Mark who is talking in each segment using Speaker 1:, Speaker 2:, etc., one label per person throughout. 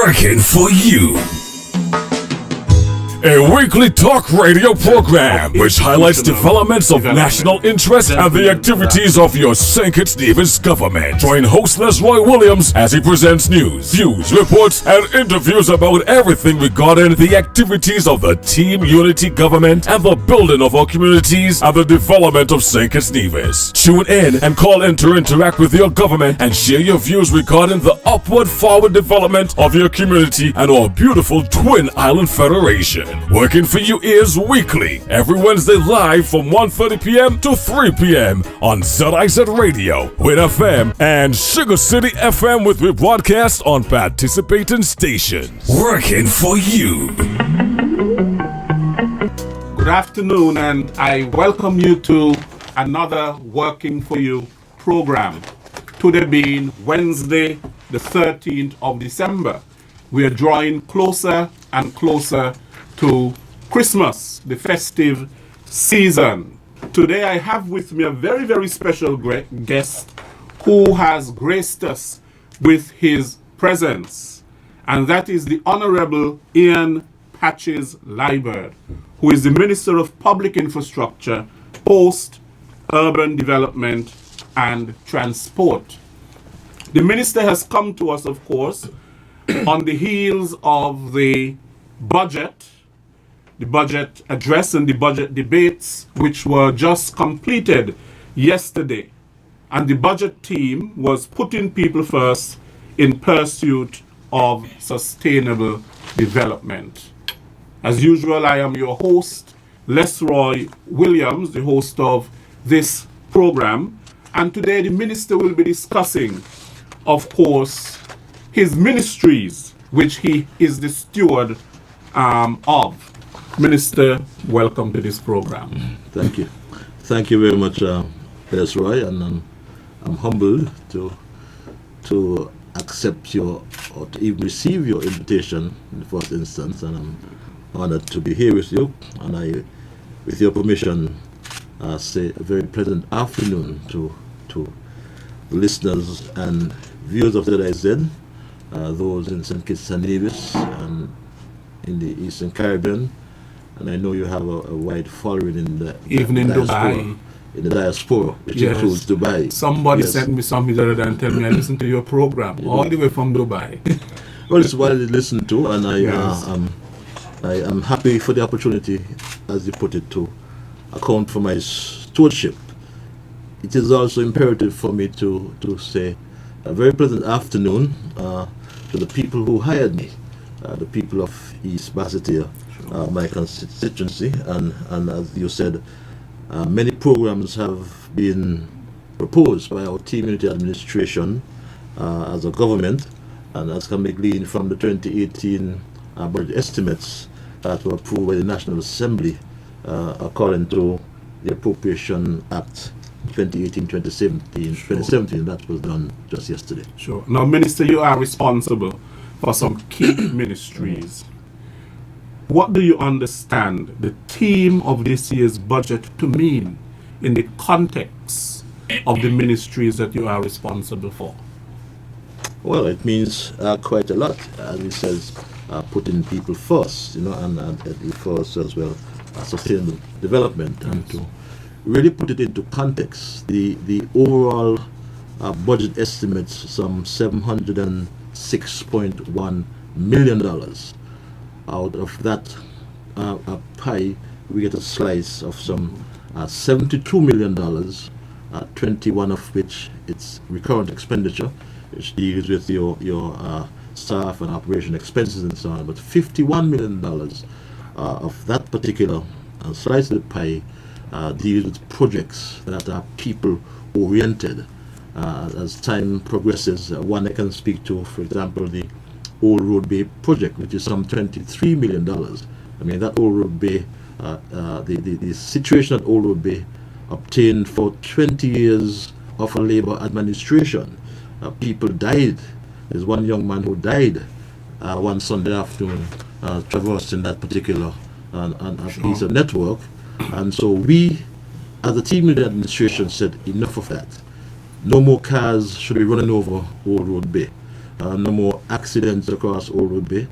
Speaker 1: Working for you. A weekly talk radio program which highlights developments of national interest and the activities of your St. Kitts Nevis government. Join host Roy Williams as he presents news, views, reports, and interviews about everything regarding the activities of the Team Unity government and the building of our communities and the development of St. Kitts Nevis. Tune in and call in to interact with your government and share your views regarding the upward forward development of your community and our beautiful Twin Island Federation. Working for you is weekly, every Wednesday live from 1:30 p.m. to 3 p.m. on ZIZ Radio, Win FM, and Sugar City FM with rebroadcast on participating stations. Working for you.
Speaker 2: Good afternoon, and I welcome you to another Working for You program. Today being Wednesday, the 13th of December, we are drawing closer and closer to Christmas, the festive season. Today I have with me a very, very special guest who has graced us with his presence, and that is the Honorable Ian Patches Liburd, who is the Minister of Public Infrastructure, Post, Urban Development and Transport. The Minister has come to us, of course, on the heels of the budget address and the budget debates which were just completed yesterday. And the budget team was putting people first in pursuit of sustainable development. As usual, I am your host, Roy Williams, the host of this program. And today the Minister will be discussing, of course, his ministries, which he is the steward of. Minister, welcome to this program.
Speaker 3: Thank you. Thank you very much, Roy, and I'm humbled to accept or to even receive your invitation in the first instance, and I'm honored to be here with you. And I, with your permission, say a very pleasant afternoon to listeners and viewers of ZIZ, those in St. Kitts and Nevis and in the Eastern Caribbean. And I know you have a wide following in the
Speaker 2: Dubai.
Speaker 3: In the diaspora, which includes Dubai.
Speaker 2: Somebody sent me something the other day and tell me I listened to your program all the way from Dubai.
Speaker 3: Well, it's widely listened to, and I am happy for the opportunity, as you put it, to account for my stewardship. It is also imperative for me to say a very pleasant afternoon to the people who hired me, the people of East Basseterre, my constituency, and as you said, many programs have been proposed by our Team Unity administration as a government, and as can be gleaned from the 2018 budget estimates that were approved by the National Assembly according to the Appropriation Act 2018-2017 that was done just yesterday.
Speaker 2: Sure. Now, Minister, you are responsible for some key ministries. What do you understand the theme of this year's budget to mean in the context of the ministries that you are responsible for?
Speaker 3: Well, it means quite a lot, as it says, putting people first, and first as well, sustainable development, and to really put it into context. The overall budget estimates some $706.1 million. Out of that pie, we get a slice of some $72 million, 21 of which it's recurrent expenditure, which deals with your staff and operation expenses and so on. But $51 million of that particular slice of the pie deals with projects that are people-oriented. As time progresses, one I can speak to, for example, the Old Road Bay project, which is some $23 million. I mean, that Old Road Bay, the situation at Old Road Bay obtained for 20 years of a Labour administration. People died. There's one young man who died one Sunday afternoon traversing that particular piece of network. And so we, as a team in the administration, said enough of that. No more cars should be running over Old Road Bay. no more accidents across Old Bay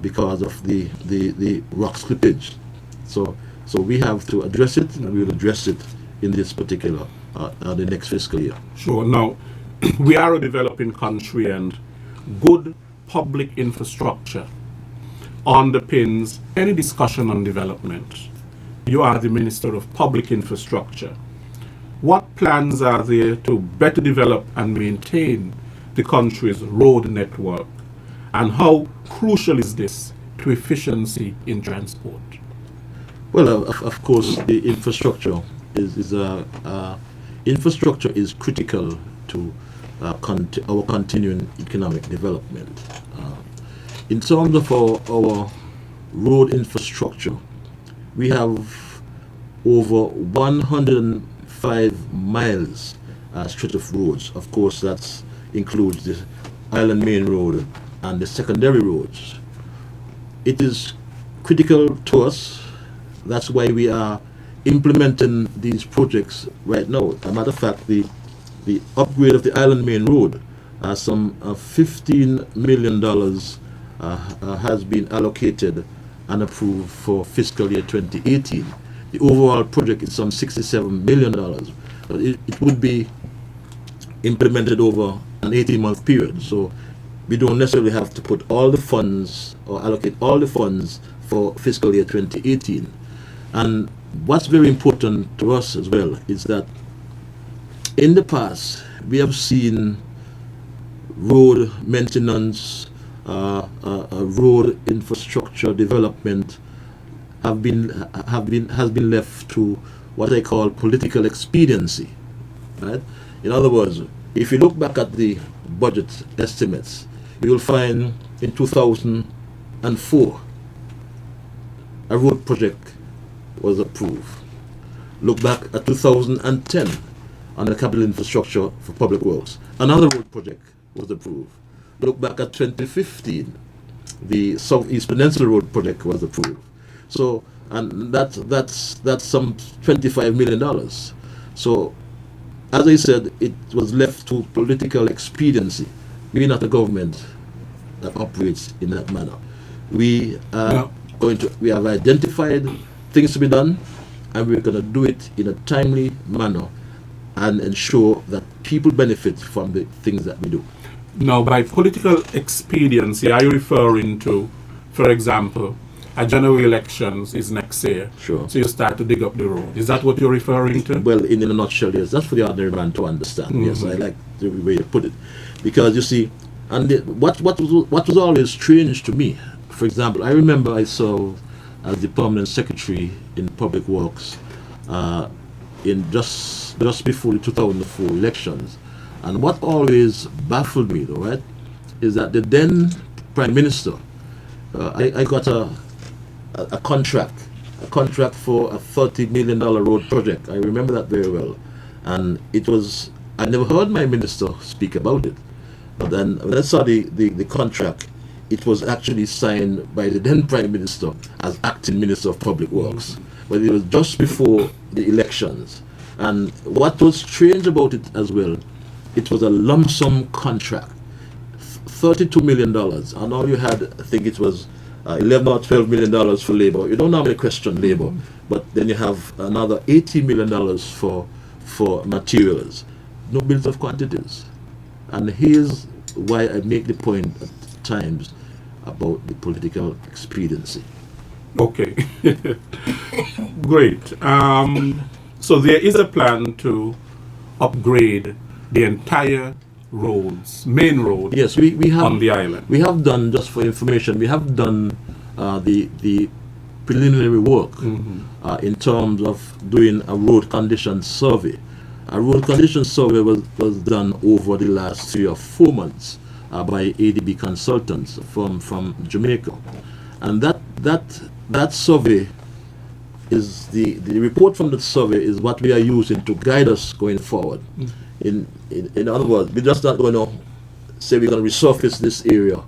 Speaker 3: because of the rock slippage. So we have to address it, and we will address it in this particular the next fiscal year.
Speaker 2: Sure. Now, we are a developing country, and good public infrastructure underpins any discussion on development. You are the Minister of Public Infrastructure. What plans are there to better develop and maintain the country's road network, and how crucial is this to efficiency in transport?
Speaker 3: Well, of course, the infrastructure infrastructure is critical to our continuing economic development. In terms of our road infrastructure, we have over 105 miles stretch of roads. Of course, that includes the Island Main Road and the secondary roads. It is critical to us. That's why we are implementing these projects right now. As a matter of fact, the upgrade of the Island Main Road, some $15 million has been allocated and approved for fiscal year 2018. The overall project is some $67 million. It would be implemented over an 18-month period. So we don't necessarily have to put all the funds or allocate all the funds for fiscal year 2018. And what's very important to us as well is that in the past we have seen road maintenance, road infrastructure development has been left to what I call political expediency. Right? In other words, if you look back at the budget estimates, you will find in 2004 a road project was approved. Look back at 2010 on the capital infrastructure for public works. Another road project was approved. Look back at 2015, the Southeast Peninsula Road project was approved. So, and that's some $25 million. So, as I said, it was left to political expediency. We're not a government that operates in that manner. We are we have identified things to be done, and we're going to do it in a timely manner and ensure that people benefit from the things that we do.
Speaker 2: Now, by political expediency, are you referring to, for example, a general elections is next year?
Speaker 3: Sure.
Speaker 2: So you start to dig up the road. Is that what you're referring to?
Speaker 3: Well, in a nutshell, yes. That's for the ordinary man to understand. Mm-hmm. Yes, I like the way you put it, because you see, and what was always strange to me. For example, I remember I served as the permanent secretary in Public Works in just before the 2004 elections. And what always baffled me, though, right, is that the then Prime Minister, I got a contract for a $30 million road project. I remember that very well. And I never heard my minister speak about it. But then when I saw the contract, it was actually signed by the then Prime Minister as acting Minister of Public Works. But it was just before the elections. And what was strange about it as well, it was a lump sum contract, $32 million. And all you had, I think it was $11 or $12 million for labor. You don't normally question labor, but then you have another $18 million for materials. No bills of quantities. And here's why I make the point at times about the political expediency.
Speaker 2: Okay. Great. So there is a plan to upgrade the entire main road.
Speaker 3: Yes, we have
Speaker 2: on the island.
Speaker 3: We have done, just for information, we have done the preliminary work in terms of doing a road condition survey. A road condition survey was done over the last 3 or 4 months by ADB consultants from Jamaica, and that survey is the report from the survey is what we are using to guide us going forward. In other words, we're just not going to say we're going to resurface this area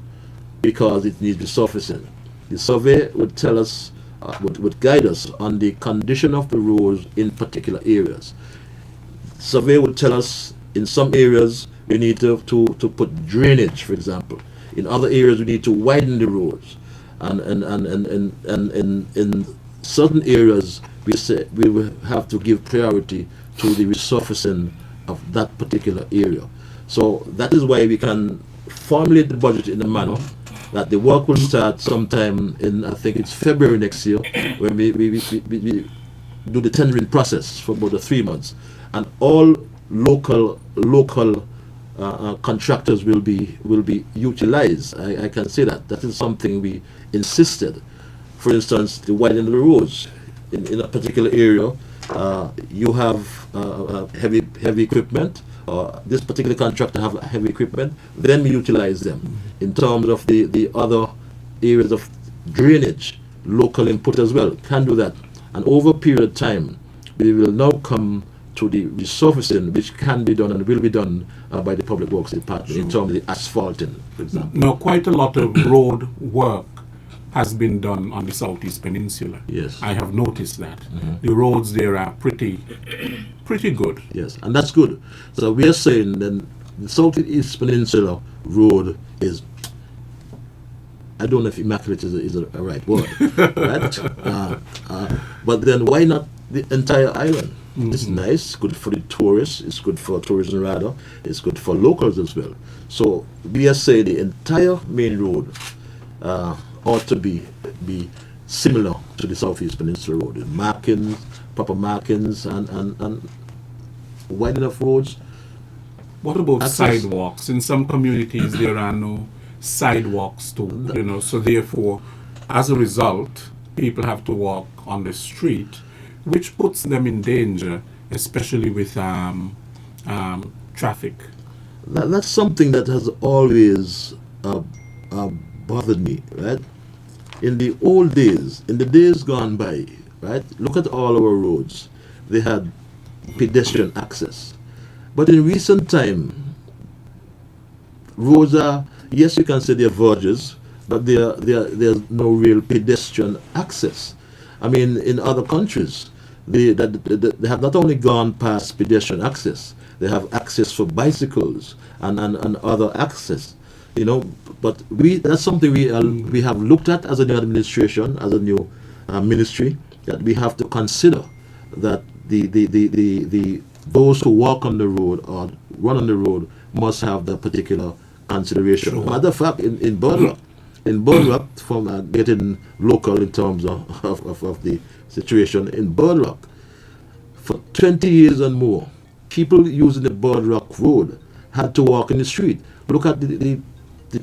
Speaker 3: because it needs resurfacing. The survey would tell us, would guide us on the condition of the roads in particular areas. Survey would tell us in some areas we need to put drainage, for example. In other areas, we need to widen the roads. And in certain areas, we say we will have to give priority to the resurfacing of that particular area. So that is why we can formulate the budget in a manner that the work will start sometime in, I think it's February next year, when we do the tendering process for about 3 months, and all local contractors will be utilized. I can say that is something we insisted. For instance, the widening of the roads in a particular area, you have heavy equipment. This particular contractor have heavy equipment, then we utilize them. In terms of the other areas of drainage, local input as well, can do that. And over a period of time, we will now come to the resurfacing, which can be done and will be done by the Public Works Department in terms of the asphalting, for example.
Speaker 2: Now, quite a lot of road work has been done on the Southeast Peninsula.
Speaker 3: Yes.
Speaker 2: I have noticed that. The roads there are pretty good.
Speaker 3: Yes, and that's good. So we are saying then the Southeast Peninsula road is, I don't know if immaculate is a right word, right? But then why not the entire island? It's nice, good for the tourists, it's good for tourism rather, it's good for locals as well. So we are saying the entire main road ought to be similar to the Southeast Peninsula road. Markings, proper markings, and wide enough roads.
Speaker 2: What about
Speaker 3: Access.
Speaker 2: sidewalks? In some communities, there are no sidewalks too, so therefore, as a result, people have to walk on the street, which puts them in danger, especially with traffic.
Speaker 3: That's something that has always bothered me, right? In the old days, in the days gone by, right? Look at all our roads. They had pedestrian access. But in recent time, roads are, yes, you can say they're verges, but there's no real pedestrian access. I mean, in other countries, they have not only gone past pedestrian access, they have access for bicycles and other access. But that's something we have looked at as a new administration, as a new ministry, that we have to consider that the those who walk on the road or run on the road must have that particular consideration.
Speaker 2: Sure.
Speaker 3: Matter of fact, in Bird Rock, from getting local in terms of the situation in Bird Rock, for 20 years and more, people using the Bird Rock Road had to walk in the street. Look at the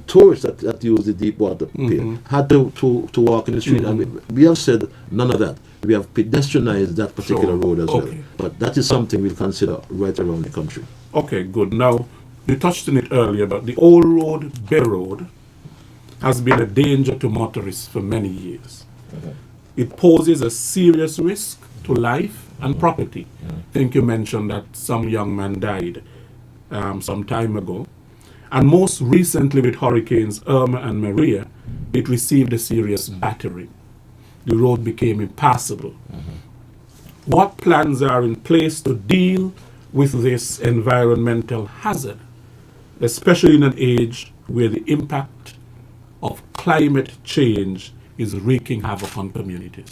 Speaker 3: tourists that use the deep water pier had to walk in the street, and we have said none of that. We have pedestrianized that particular road as well. But that is something we'll consider right around the country.
Speaker 2: Okay, good. Now, you touched on it earlier, but the old road, Bay Road, has been a danger to motorists for many years. It poses a serious risk to life and property. I think you mentioned that some young man died some time ago. And most recently with Hurricanes Irma and Maria, it received a serious battering. The road became impassable. What plans are in place to deal with this environmental hazard, especially in an age where the impact of climate change is wreaking havoc on communities?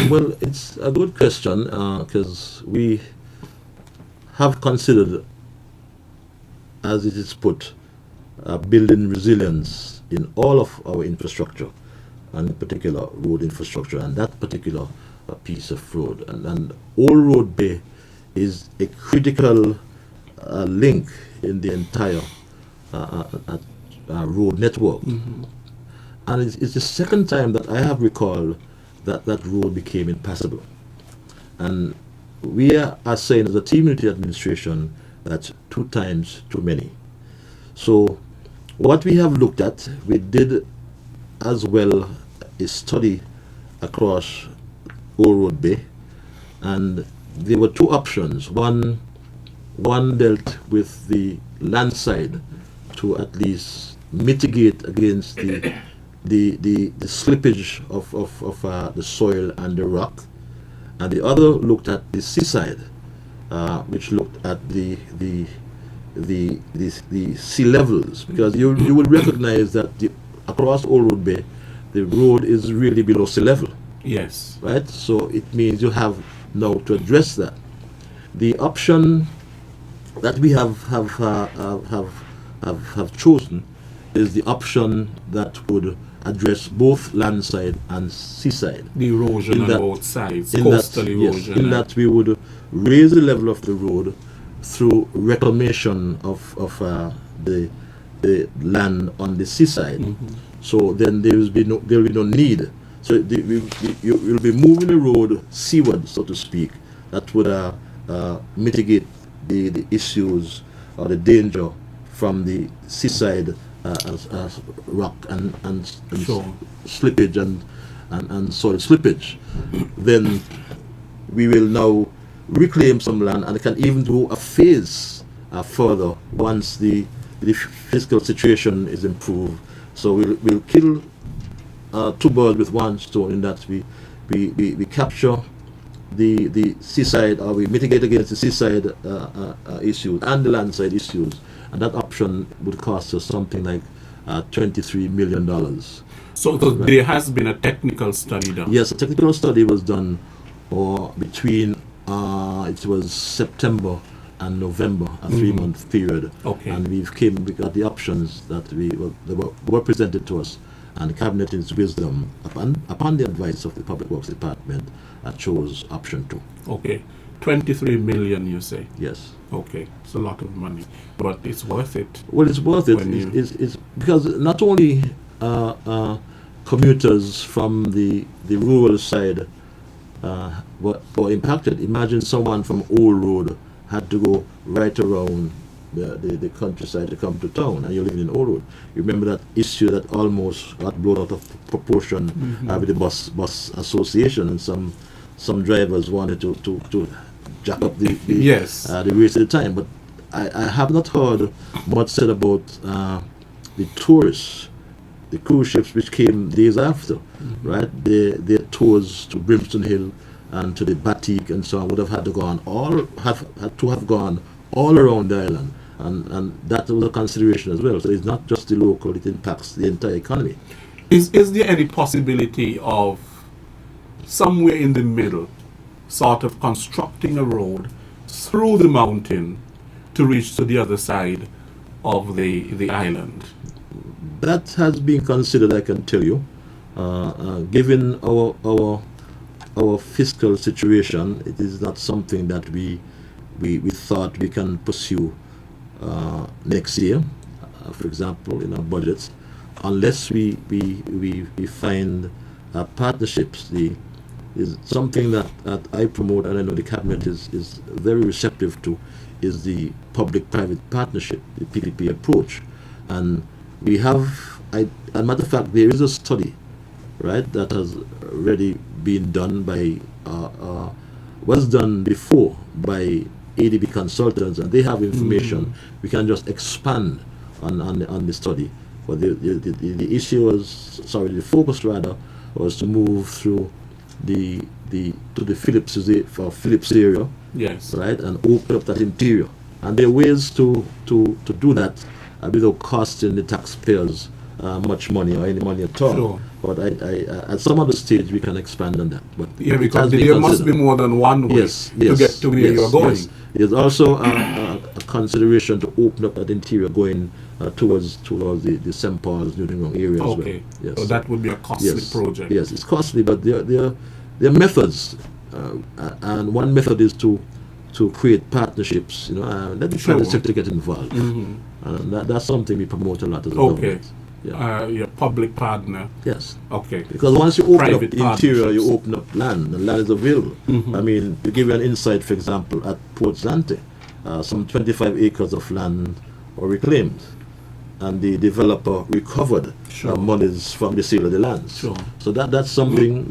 Speaker 3: Well, it's a good question because we have considered, as it is put, building resilience in all of our infrastructure, and in particular road infrastructure, and that particular piece of road. And Old Road Bay is a critical link in the entire road network. And it's the second time that I have recalled that road became impassable. And we are saying as a team unity administration that's 2 times too many. So what we have looked at, we did as well a study across Old Road Bay, and there were 2 options. One dealt with the land side to at least mitigate against the slippage of the soil and the rock, and the other looked at the seaside, which looked at the the sea levels, because you will recognize that across Old Road Bay, the road is really below sea level,
Speaker 2: Yes.
Speaker 3: right? So it means you have now to address that. The option that we have chosen is the option that would address both land side and seaside.
Speaker 2: The erosion
Speaker 3: In
Speaker 2: on
Speaker 3: that-
Speaker 2: both sides,
Speaker 3: in
Speaker 2: coastal
Speaker 3: that,
Speaker 2: erosion.
Speaker 3: yes, in that we would raise the level of the road through reclamation of the land on the seaside. So then there will be no need. So you will be moving the road seaward, so to speak. That would mitigate the issues or the danger from the seaside as rock and
Speaker 2: Sure.
Speaker 3: slippage and soil slippage. Then we will now reclaim some land and can even do a phase further once the fiscal situation is improved. So we'll kill two birds with one stone, in that we capture the seaside, or we mitigate against the seaside issues and the land side issues, and that option would cost us something like $23 million.
Speaker 2: So there has been a technical study done.
Speaker 3: Yes, a technical study was done between it was September and November, a 3-month period.
Speaker 2: Okay.
Speaker 3: And we got the options that were presented to us, and the cabinet, in its wisdom, upon the advice of the Public Works Department, chose option 2.
Speaker 2: Okay. 23 million, you say?
Speaker 3: Yes.
Speaker 2: Okay. It's a lot of money, but it's worth it.
Speaker 3: Well, it's worth it.
Speaker 2: When you-
Speaker 3: It's because not only commuters from the rural side were impacted. Imagine someone from Old Road had to go right around the countryside to come to town, and you're living in Old Road. You remember that issue that almost got blown out of proportion with the bus association, and some drivers wanted to jack up the
Speaker 2: Yes.
Speaker 3: the race at the time. But I have not heard much said about the tourists, the cruise ships which came days after, right? Their tours to Brimstone Hill and to the Batik and so on would have had to have gone all around the island, and that was a consideration as well. So it's not just the local; it impacts the entire economy.
Speaker 2: Is there any possibility of somewhere in the middle, sort of constructing a road through the mountain to reach to the other side of the island?
Speaker 3: That has been considered, I can tell you. Given our fiscal situation, it is not something that we thought we can pursue next year, for example, in our budgets, unless we find partnerships. Is something that I promote, and I know the cabinet is very receptive to, is the public-private partnership, the PPP approach. And we have, as a matter of fact, there is a study, right, that has already been done by, was done before by ADB consultants, and they have information. We can just expand on the study. But the issue was, the focus rather, was to move through to the Phillips area,
Speaker 2: Yes.
Speaker 3: right, and open up that interior. And there are ways to do that without costing the taxpayers much money or any money at all.
Speaker 2: Sure.
Speaker 3: But at some other stage we can expand on that. But
Speaker 2: Yeah,
Speaker 3: it
Speaker 2: because
Speaker 3: has been
Speaker 2: there must
Speaker 3: considered.
Speaker 2: be more than one way to get to where you're going.
Speaker 3: Yes. There's also a consideration to open up that interior going towards the St. Paul's, Newton area as well.
Speaker 2: Okay.
Speaker 3: Yes.
Speaker 2: So that would be a costly
Speaker 3: Yes.
Speaker 2: project.
Speaker 3: Yes, it's costly, but there are methods, and one method is to create partnerships. Let the private
Speaker 2: Sure.
Speaker 3: sector get involved, and that's something we promote a lot as a
Speaker 2: Okay.
Speaker 3: government. Yeah.
Speaker 2: Your public partner.
Speaker 3: Yes.
Speaker 2: Okay.
Speaker 3: Because once you open
Speaker 2: Private
Speaker 3: up the interior, you
Speaker 2: partnerships.
Speaker 3: open up land, and land is available. I mean, to give you an insight, for example, at Port Zante, some 25 acres of land were reclaimed, and the developer recovered
Speaker 2: Sure.
Speaker 3: monies from the sale of the lands.
Speaker 2: Sure.
Speaker 3: So that's something,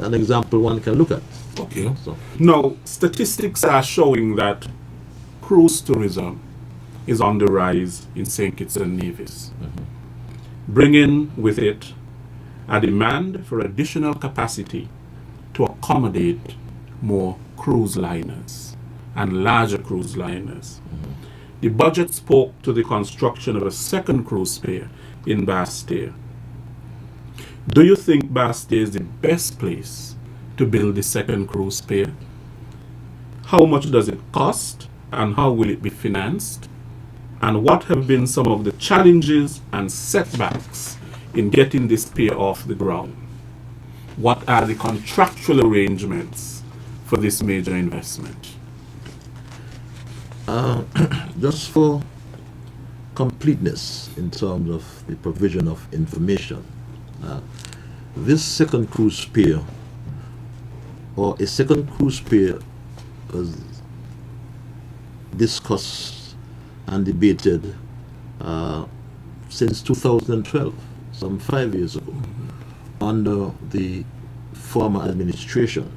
Speaker 3: an example one can look at.
Speaker 2: Okay.
Speaker 3: So
Speaker 2: Now, statistics are showing that cruise tourism is on the rise in St. Kitts and Nevis, bringing with it a demand for additional capacity to accommodate more cruise liners and larger cruise liners. The budget spoke to the construction of a second cruise pier in Bastille. Do you think Bastille is the best place to build the second cruise pier? How much does it cost and how will it be financed? And what have been some of the challenges and setbacks in getting this pier off the ground? What are the contractual arrangements for this major investment?
Speaker 3: Just for completeness in terms of the provision of information, this second cruise pier, or a second cruise pier, was discussed and debated since 2012, some 5 years ago, under the former administration.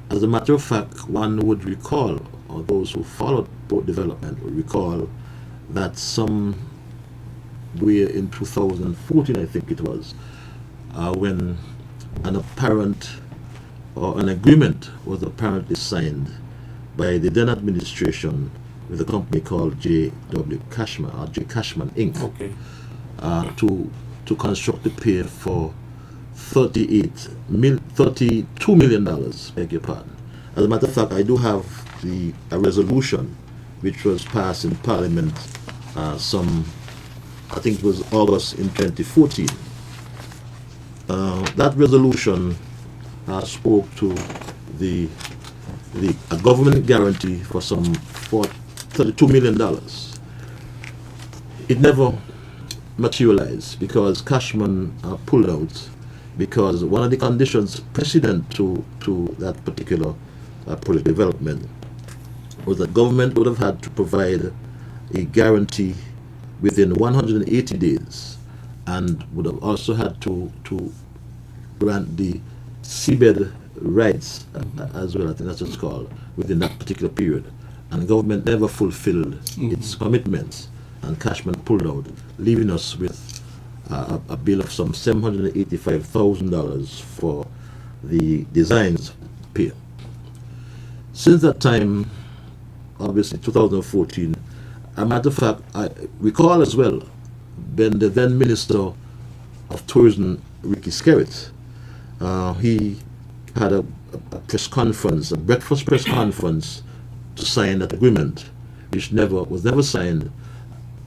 Speaker 3: As a matter of fact, one would recall, or those who followed port development would recall, that somewhere in 2014, I think it was, when an apparent or an agreement was apparently signed by the then administration with a company called J.W. Cashman, or J. Cashman Inc.,
Speaker 2: Okay.
Speaker 3: to construct the pier for $32 million, beg your pardon. As a matter of fact, I do have a resolution which was passed in Parliament I think it was August in 2014. That resolution spoke to a government guarantee for $32 million. It never materialized because Cashman pulled out, because one of the conditions precedent to that particular project development was that government would have had to provide a guarantee within 180 days and would have also had to grant the seabed rights as well, I think that's what it's called, within that particular period. And the government never fulfilled its commitments, and Cashman pulled out, leaving us with a bill of some $785,000 for the designs pier. Since that time, obviously 2014, a matter of fact, I recall as well, when the then Minister of Tourism, Ricky Skerritt, he had a press conference, a breakfast press conference, to sign that agreement, which was never signed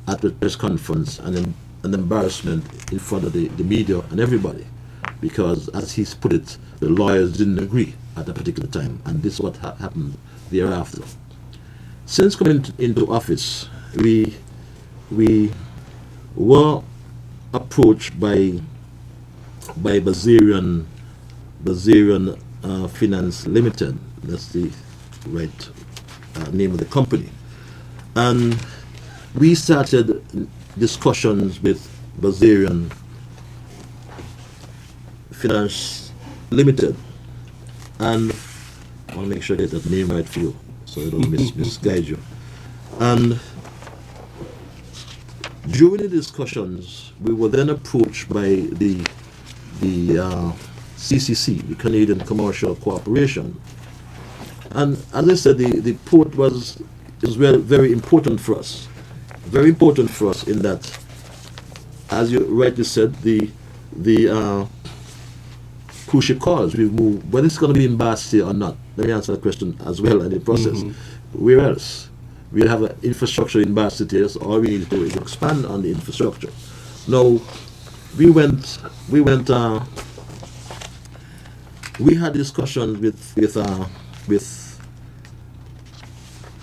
Speaker 3: at the press conference, and an embarrassment in front of the media and everybody, because, as he's put it, the lawyers didn't agree at that particular time, and this is what happened thereafter. Since coming into office, we were approached by Bazarian Finance Limited. That's the right name of the company, and we started discussions with Bazarian Finance Limited, and I want to make sure I get that name right for you, so I don't misguide you. And during the discussions, we were then approached by the CCC, the Canadian Commercial Corporation. And as I said, the port is very important for us. Very important for us in that, as you rightly said, the cruise ship cars, we've moved, whether it's going to be in Bastille or not. Let me answer that question as well in the process. Where else? We have an infrastructure in Bastille, so all we need to do is expand on the infrastructure. Now, we had discussions with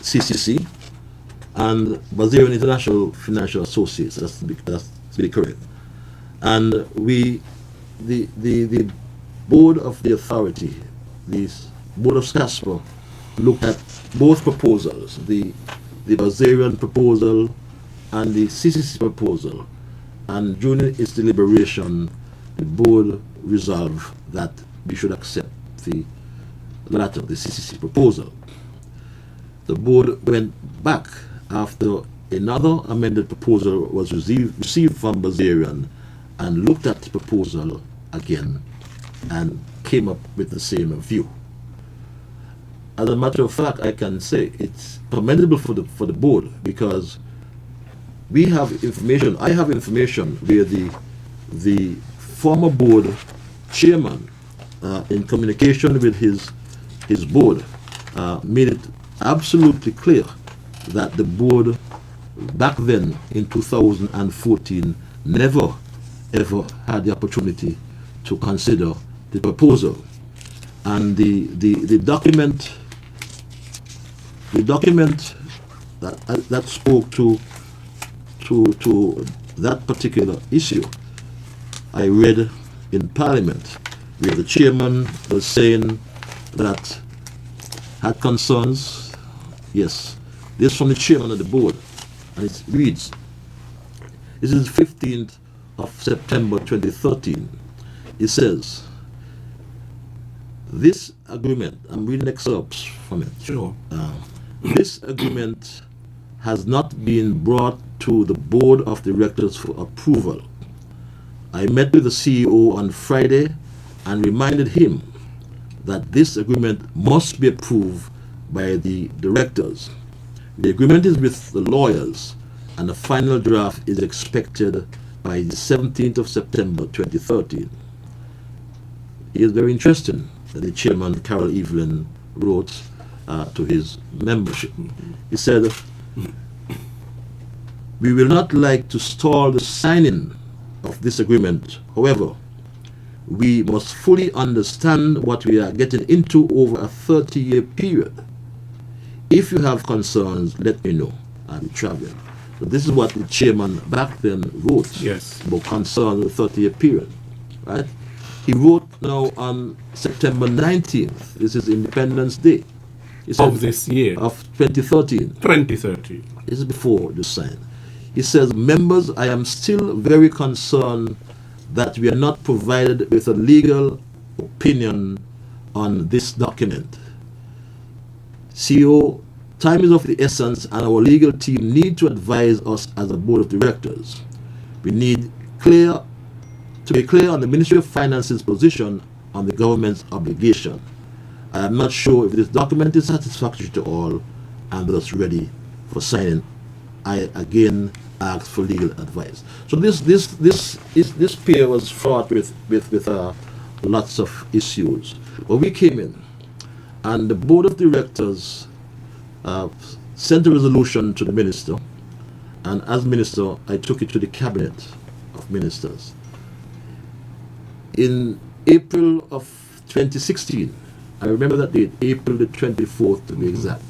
Speaker 3: CCC and Bazarian International Financial Associates. That's really correct. And the board of the authority, the board of SCASPA, looked at both proposals, the Bazarian proposal and the CCC proposal, and during its deliberation, the board resolved that we should accept the latter, the CCC proposal. The board went back after another amended proposal was received from Bazarian and looked at the proposal again and came up with the same view. as a matter of fact, I can say it's commendable for the board, because we have information. I have information where the former board chairman, in communication with his board, made it absolutely clear that the board back then in 2014 never ever had the opportunity to consider the proposal. And the document that spoke to that particular issue, I read in Parliament, where the chairman was saying that had concerns. Yes, this from the chairman of the board, and it reads, this is 15th of September 2013. It says, this agreement, I'm reading excerpts from it.
Speaker 2: Sure.
Speaker 3: This agreement has not been brought to the board of directors for approval. I met with the CEO on Friday and reminded him that this agreement must be approved by the directors. The agreement is with the lawyers, and the final draft is expected by the 17th of September 2013. It is very interesting that the chairman, Carol Evelyn, wrote to his membership. He said, we will not like to stall the signing of this agreement. However, we must fully understand what we are getting into over a 30-year period. If you have concerns, let me know. I'll be traveling. So this is what the chairman back then wrote.
Speaker 2: Yes.
Speaker 3: About concerns with 30-year period, right? He wrote now on September 19th. This is Independence Day. He said,
Speaker 2: Of this year.
Speaker 3: of 2013.
Speaker 2: 2030.
Speaker 3: This is before the sign. He says, members, I am still very concerned that we are not provided with a legal opinion on this document. CEO, time is of the essence, and our legal team need to advise us as a board of directors. We need to be clear on the Ministry of Finance's position on the government's obligation. I am not sure if this document is satisfactory to all and thus ready for signing. I again ask for legal advice. So this pair was fraught with lots of issues. But we came in, and the board of directors sent a resolution to the minister, and as minister, I took it to the cabinet of ministers. In April of 2016, I remember that date, April the 24th to be exact,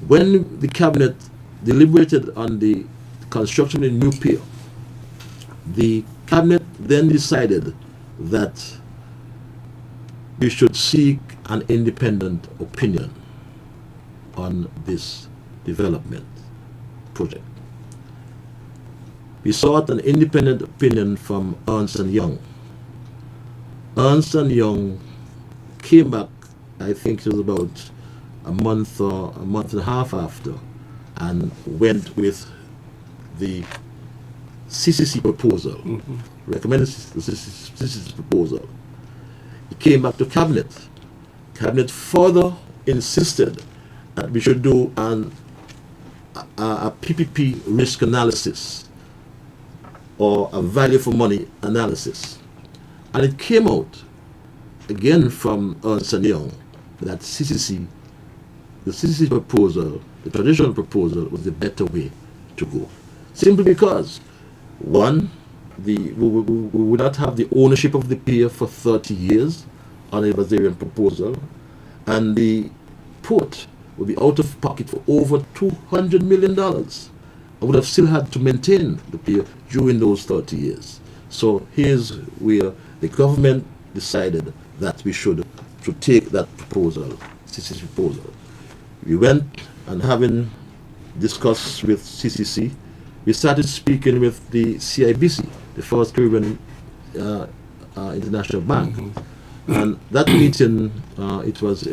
Speaker 3: when the cabinet deliberated on the construction of a new pier, the cabinet then decided that we should seek an independent opinion on this development project. We sought an independent opinion from Ernst & Young. Ernst & Young came back, I think it was about a month or a month and a half after, and went with the CCC proposal, recommended the CCC proposal. It came back to cabinet. Cabinet further insisted that we should do a PPP risk analysis, or a value for money analysis. And it came out again from Ernst & Young that the CCC proposal, the traditional proposal, was the better way to go. Simply because, one, we would not have the ownership of the pier for 30 years on a Brazilian proposal, and the port would be out of pocket for over $200 million. I would have still had to maintain the pier during those 30 years. So here's where the government decided that we should take that proposal, CCC proposal. We went, and having discussed with CCC, we started speaking with the CIBC, the First Caribbean International Bank. And that meeting, it was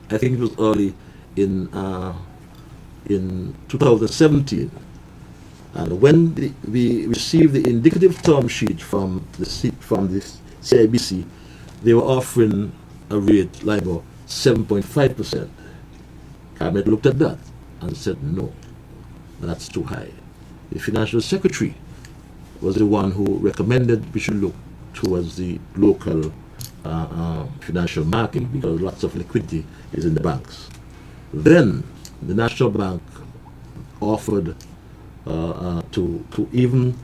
Speaker 3: I think it was early in 2017. And when we received the indicative term sheet from the CIBC, they were offering a rate, LIBOR, 7.5%. Cabinet looked at that and said, no, that's too high. The financial secretary was the one who recommended we should look towards the local financial market because lots of liquidity is in the banks. Then the National Bank offered to even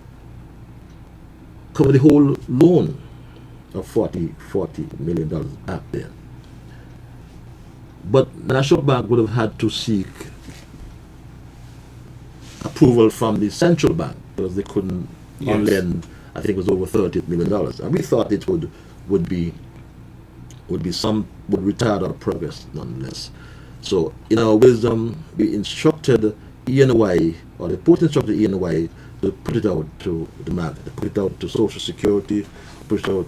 Speaker 3: cover the whole loan of $40 million back then. But the National Bank would have had to seek approval from the central bank because they couldn't lend, I think it was over $30 million. And we thought it would retard our progress nonetheless. So in our wisdom, we instructed ENY, or the report instructed ENY to put it out to the market, put it out to Social Security, push it out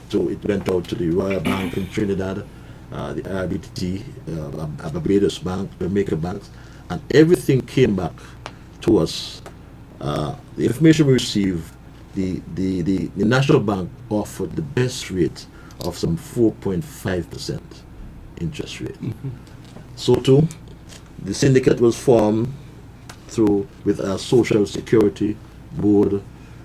Speaker 3: to, it went out to the Royal Bank in Trinidad, the RBTT, Barbados Bank, Jamaica banks, and everything came back to us. The information we received, the National Bank offered the best rate of some 4.5% interest rate. So too, the syndicate was formed with our Social Security Board,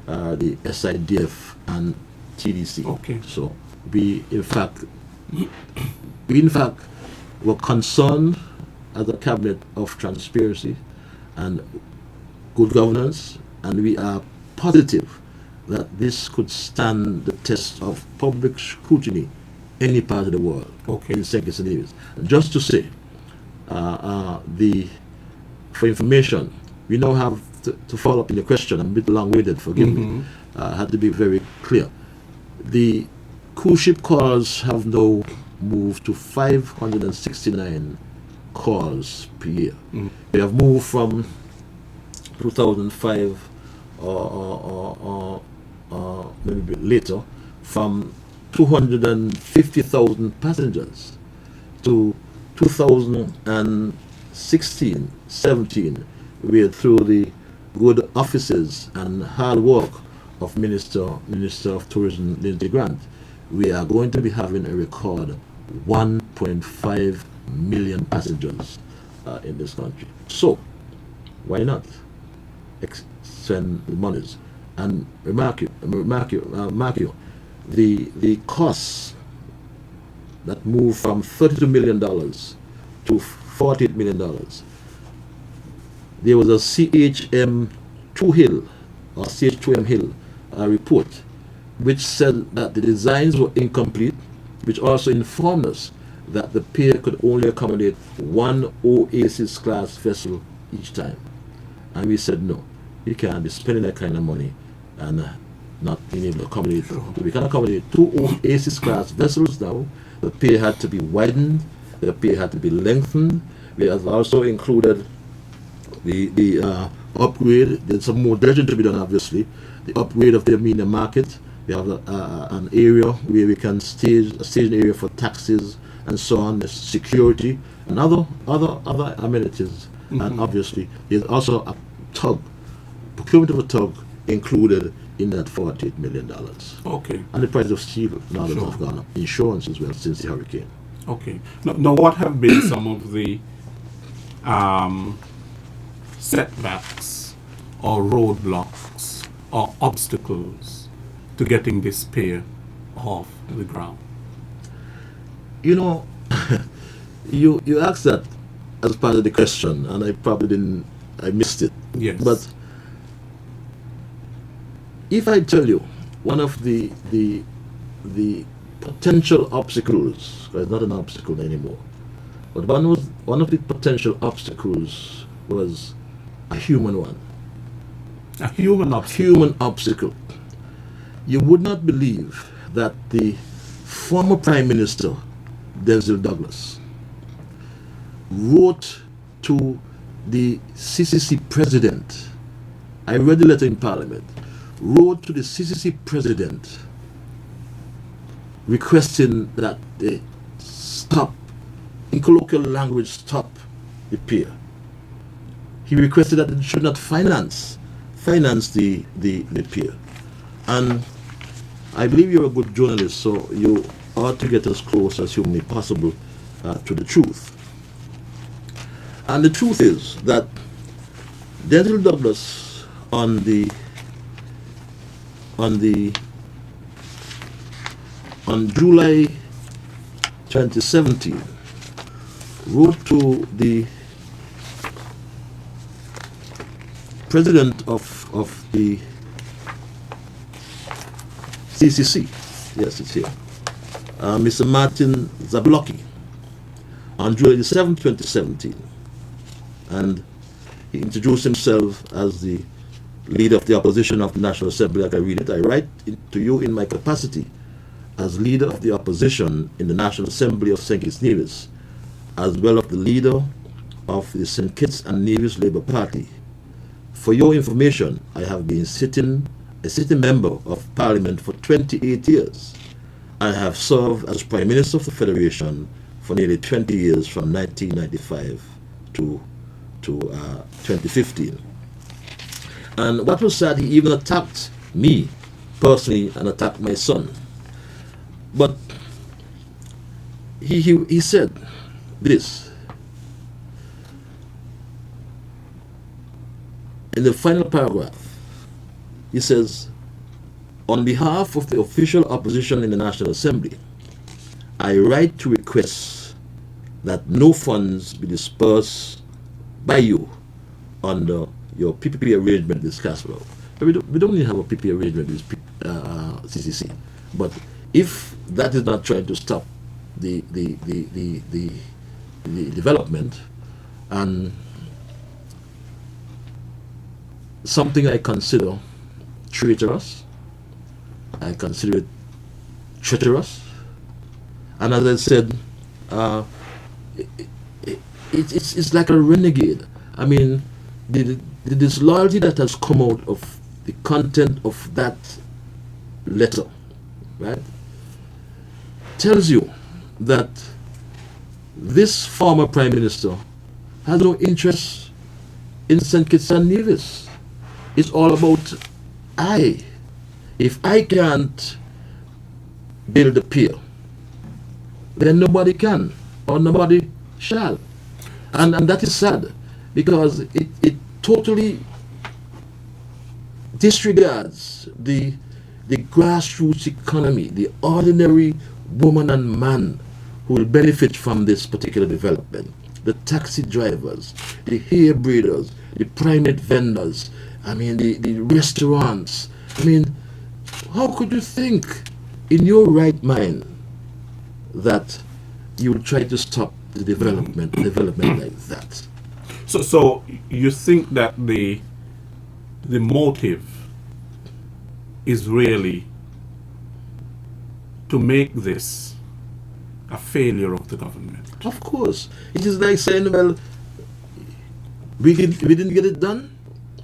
Speaker 3: the SIDF, and TDC.
Speaker 2: Okay.
Speaker 3: So we in fact were concerned as a cabinet of transparency and good governance, and we are positive that this could stand the test of public scrutiny any part of the world.
Speaker 2: Okay.
Speaker 3: In St. Kitts and Nevis. Just to say, for information, we now have to follow up in the question. I'm a bit long-winded, forgive me. I had to be very clear. The cruise ship calls have now moved to 569 calls per year. We have moved from 2005 or maybe a bit later, from 250,000 passengers to 2016, 17, where through the good offices and hard work of Minister of Tourism Lindsay Grant, we are going to be having a record 1.5 million passengers in this country. So, why not send the monies? And remark you, the costs that move from $32 million to $48 million. There was a CHM2 Hill or CH2M Hill report which said that the designs were incomplete, which also informed us that the pier could only accommodate one Oasis class vessel each time. And we said no, you can't be spending that kind of money and not being able to accommodate. We can accommodate two Oasis class vessels now. The pier had to be widened, the pier had to be lengthened. We have also included the upgrade. There's some more dredging to be done, obviously. The upgrade of the Amina market. We have an area where we can stage a staging area for taxis and so on. There's security and other amenities. And obviously, there's also a tug, procurement of a tug included in that $48 million.
Speaker 2: Okay.
Speaker 3: And the price of steel now that have gone up. Insurance as well since the hurricane.
Speaker 2: Okay. Now what have been some of the setbacks or roadblocks or obstacles to getting this pier off the ground?
Speaker 3: You know, you asked that as part of the question, and I probably I missed it.
Speaker 2: Yes.
Speaker 3: But if I tell you one of the potential obstacles, because it's not an obstacle anymore, but one of the potential obstacles was a human one.
Speaker 2: A human obstacle.
Speaker 3: Human obstacle. You would not believe that the former Prime Minister, Denzel Douglas, wrote to the CCC President. I read the letter in Parliament. Wrote to the CCC President requesting that they stop, in colloquial language, stop the pier. He requested that it should not finance the pier. And I believe you're a good journalist, so you or to get as close as humanly possible to the truth. And the truth is that Denzel Douglas on July 2017 wrote to the president of the CCC, yes, it's here, Mr. Martin Zablocki, on July 7, 2017. And he introduced himself as the leader of the opposition of the National Assembly. Like I read it, I write to you in my capacity as leader of the opposition in the National Assembly of St. Kitts Nevis, as well as the leader of the St. Kitts and Nevis Labour Party. For your information, I have been a sitting member of Parliament for 28 years. I have served as Prime Minister of the Federation for nearly 20 years, from 1995 to 2015. And what was sad, he even attacked me personally and attacked my son. But he said this in the final paragraph. He says, on behalf of the official opposition in the National Assembly, I write to request that no funds be dispersed by you under your PPP arrangement with Caswell. We don't really have a PPP arrangement with CCC, but if that is not trying to stop the development, and something I consider traitorous, I consider it treacherous, and as I said, it's like a renegade. I mean, the disloyalty that has come out of the content of that letter, right, tells you that this former Prime Minister has no interest in St. Kitts and Nevis. It's all about I. If I can't build a pier, then nobody can, or nobody shall. And that is sad, because it totally disregards the grassroots economy, the ordinary woman and man who will benefit from this particular development. The taxi drivers, the hair breeders, the primate vendors, I mean the restaurants. I mean, how could you think in your right mind that you will try to stop the development like that?
Speaker 2: So you think that the motive is really to make this a failure of the government?
Speaker 3: Of course. It is like saying, well, we didn't get it done,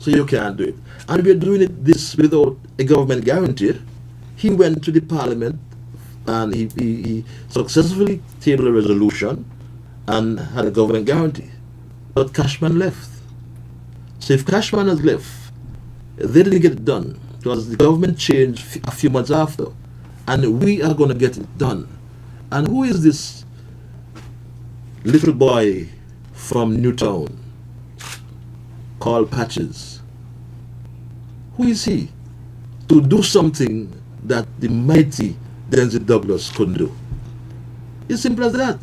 Speaker 3: so you can't do it. And we're doing this without a government guarantee. He went to the parliament and he successfully tabled a resolution and had a government guarantee. But Cashman left. So if Cashman has left, they didn't get it done, because the government changed a few months after, and we are going to get it done. And who is this little boy from Newtown called Patches? Who is he to do something that the mighty Denzel Douglas couldn't do? It's simple as that.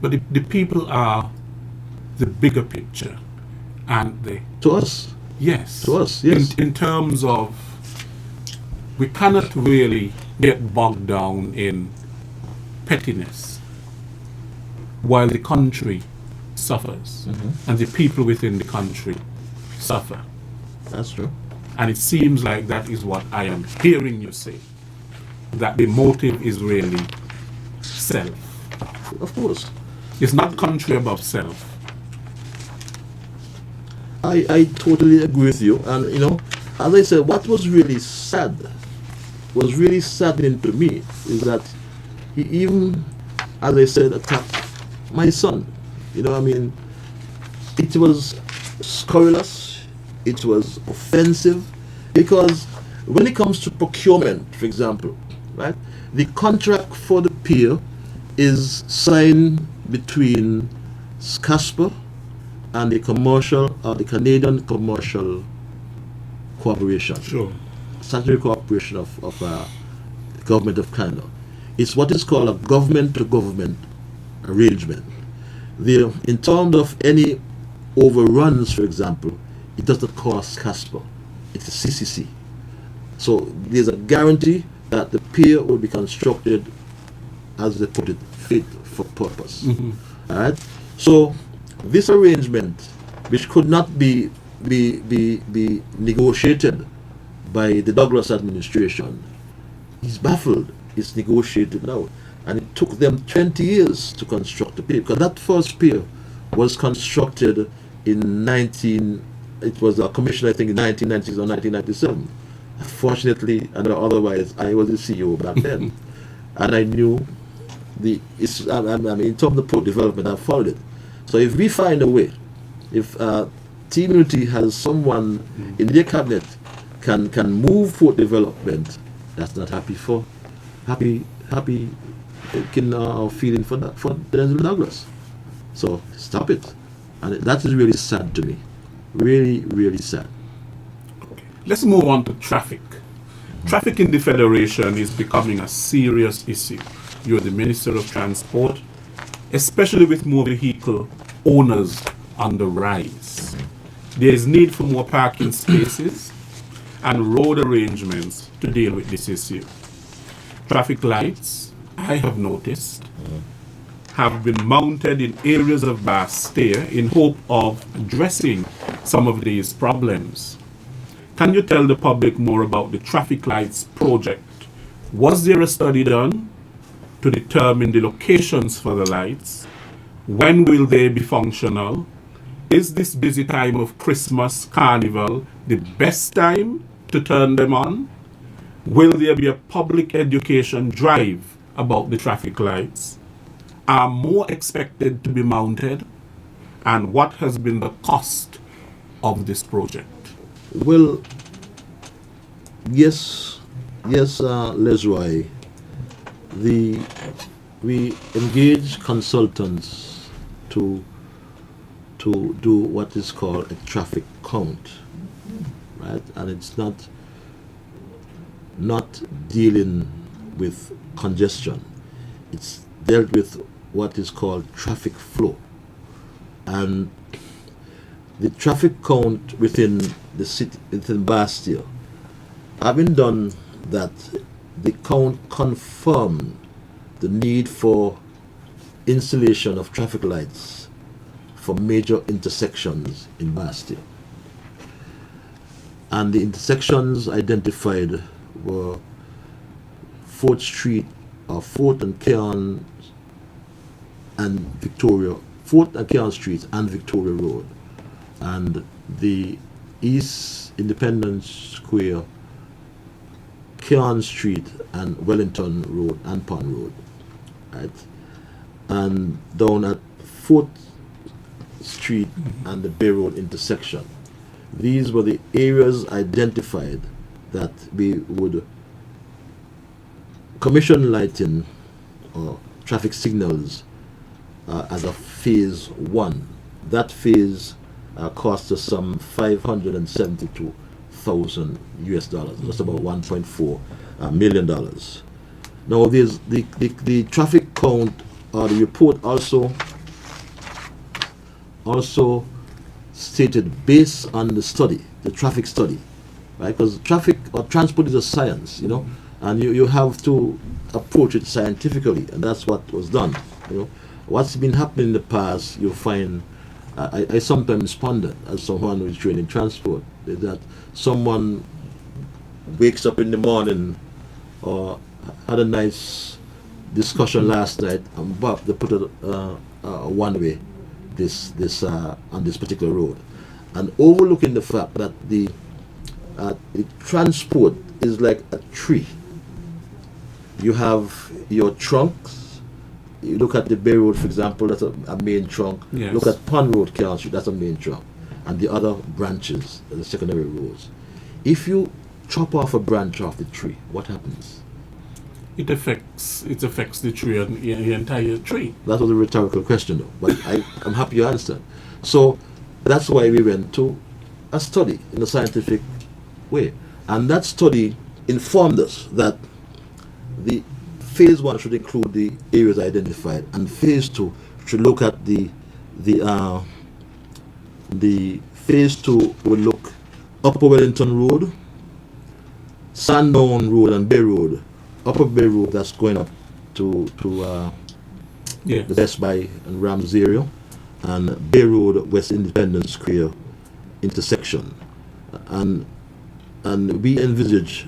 Speaker 2: But the people are the bigger picture, aren't they?
Speaker 3: To us.
Speaker 2: Yes.
Speaker 3: To us, yes.
Speaker 2: In terms of, we cannot really get bogged down in pettiness while the country suffers, and the people within the country suffer.
Speaker 3: That's true.
Speaker 2: And it seems like that is what I am hearing you say, that the motive is really self.
Speaker 3: Of course.
Speaker 2: It's not country above self.
Speaker 3: I totally agree with you. And, you know, as I said, what was really saddening to me is that he even, as I said, attacked my son. You know, I mean, it was scurrilous, it was offensive, because when it comes to procurement, for example, right, the contract for the pier is signed between Casper and the Canadian Commercial Corporation.
Speaker 2: Sure.
Speaker 3: Statutory Corporation of the Government of Canada. It's what is called a government-to-government arrangement. In terms of any overruns, for example, it doesn't cost Casper. It's a CCC. So there's a guarantee that the pier will be constructed, as they put it, fit for purpose. All right. So this arrangement, which could not be negotiated by the Douglas administration, is baffled. It's negotiated now, and it took them 20 years to construct the pier, because that first pier was constructed in it was commissioned, I think, in 1996 or 1997. Fortunately, and otherwise, I was the CEO back then, and I knew in terms of the port development, I followed it. So if we find a way, if Team Unity has someone in their cabinet can move port development, that's not happy feeling for Denzel Douglas. So stop it, and that is really sad to me, really, really sad.
Speaker 2: Let's move on to traffic. Traffic in the Federation is becoming a serious issue. You're the Minister of Transport, especially with more vehicle owners on the rise. There is need for more parking spaces and road arrangements to deal with this issue. Traffic lights, I have noticed, have been mounted in areas of Bastille in hope of addressing some of these problems. Can you tell the public more about the traffic lights project? Was there a study done to determine the locations for the lights? When will they be functional? Is this busy time of Christmas, Carnival, the best time to turn them on? Will there be a public education drive about the traffic lights? Are more expected to be mounted? And what has been the cost of this project?
Speaker 3: Well, yes, Lesroy. We engage consultants to do what is called a traffic count, right? And it's not dealing with congestion. It's dealt with what is called traffic flow, and the traffic count within the city, within Bastille, having done that, the count confirmed the need for installation of traffic lights for major intersections in Bastille. And the intersections identified were 4th Street, or 4th and Kearn and Victoria, 4th and Kearn Streets and Victoria Road, and the East Independence Square, Kearn Street and Wellington Road and Pond Road, right? And down at 4th Street and the Bay Road intersection. These were the areas identified that we would commission lighting or traffic signals as a phase 1. That phase cost us some $572,000 US, that's about $1.4 million. Now there's the traffic count, or the report also stated, based on the study, the traffic study, right? Because traffic or transport is a science, and you have to approach it scientifically, and that's what was done. What's been happening in the past, you'll find, I sometimes ponder, as someone who is trained in transport, is that someone wakes up in the morning or had a nice discussion last night, and they put a one-way on this particular road, and overlooking the fact that the transport is like a tree. You have your trunks. You look at the Bay Road, for example, that's a main trunk.
Speaker 2: Yes.
Speaker 3: Look at Pond Road, Kearn Street, that's a main trunk. And the other branches, the secondary roads. If you chop off a branch off the tree, what happens?
Speaker 2: It affects the tree and the entire tree.
Speaker 3: That was a rhetorical question, though, but I'm happy you answered. So that's why we went to a study in a scientific way, and that study informed us that the phase 1 should include the areas identified, and phase 2 should look at the phase 2 will look Upper Wellington Road, Sandown Road, and Bay Road. Upper Bay Road, that's going up to
Speaker 2: Yes.
Speaker 3: the Best Buy and Rams area, and Bay Road, West Independence Square intersection, and we envisage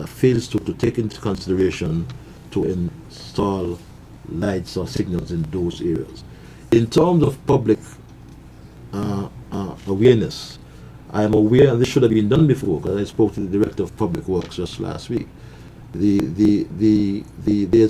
Speaker 3: phase 2 to take into consideration to install lights or signals in those areas. In terms of public awareness, I am aware, and this should have been done before, because I spoke to the Director of Public Works just last week. There's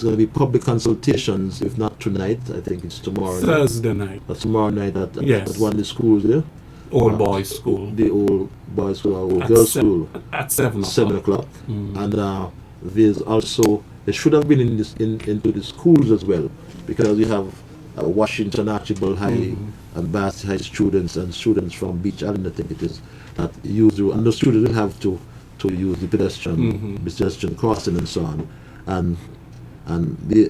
Speaker 3: going to be public consultations, if not tonight, I think it's tomorrow.
Speaker 2: Thursday night.
Speaker 3: Tomorrow night at
Speaker 2: Yes.
Speaker 3: one of the schools there.
Speaker 2: Old boys school.
Speaker 3: The old boys school, or old
Speaker 2: At
Speaker 3: girls
Speaker 2: se-
Speaker 3: school.
Speaker 2: At 7 o'clock.
Speaker 3: 7 o'clock. And there's also, they should have been into the schools as well, because you have Washington, Archibald High, and Bath High students, and students from Beach Island, I think it is, that use the, and the students will have to use the pedestrian crossing and so on, and they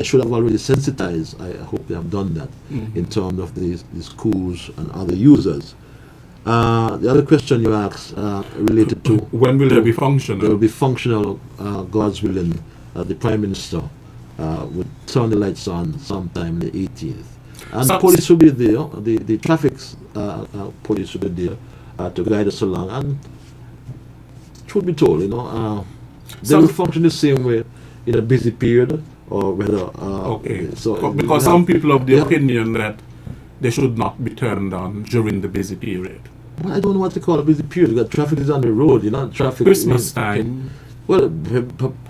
Speaker 3: should have already sensitized. I hope they have done that in terms of the schools and other users. The other question you asked related to
Speaker 2: When will they be
Speaker 3: they
Speaker 2: functional?
Speaker 3: will be functional, God's willing. The Prime Minister will turn the lights on sometime the 18th. And
Speaker 2: So-
Speaker 3: the police will be there, the traffic police will be there to guide us along. And truth be told, they
Speaker 2: So-
Speaker 3: will function the same way in a busy period, or whether...
Speaker 2: Okay.
Speaker 3: So
Speaker 2: Because
Speaker 3: we
Speaker 2: some
Speaker 3: have-
Speaker 2: people of the
Speaker 3: we have-
Speaker 2: opinion that they should not be turned on during the busy period.
Speaker 3: Well, I don't know what to call a busy period, because traffic is on the road, traffic...
Speaker 2: Christmas
Speaker 3: okay.
Speaker 2: time.
Speaker 3: Well,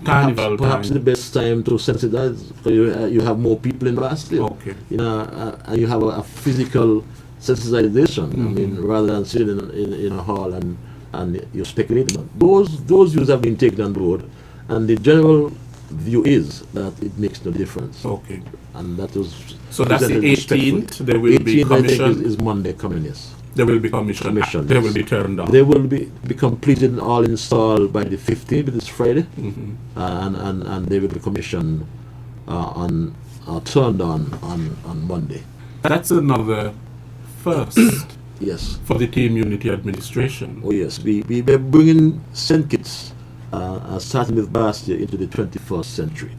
Speaker 2: Carnival
Speaker 3: perhaps
Speaker 2: time.
Speaker 3: the best time to sensitize, because you have more people in Bastille.
Speaker 2: Okay.
Speaker 3: And you have a physical sensitization. I mean, rather than sitting in a hall and you're speculating. Those views have been taken on board, and the general view is that it makes no difference.
Speaker 2: Okay.
Speaker 3: And that was
Speaker 2: So that's the
Speaker 3: presented respectfully.
Speaker 2: 18th. They will be
Speaker 3: 18th, I think,
Speaker 2: commissioned.
Speaker 3: is Monday coming, yes.
Speaker 2: They will be commissioned.
Speaker 3: Commissioned,
Speaker 2: They
Speaker 3: yes.
Speaker 2: will be turned on.
Speaker 3: They will be completed and all installed by the 15th, which is Friday, and they will be commissioned turned on Monday.
Speaker 2: That's another first
Speaker 3: Yes.
Speaker 2: for the Team Unity administration.
Speaker 3: Oh yes. We're bringing St. Kitts, starting with Bastia, into the 21st century.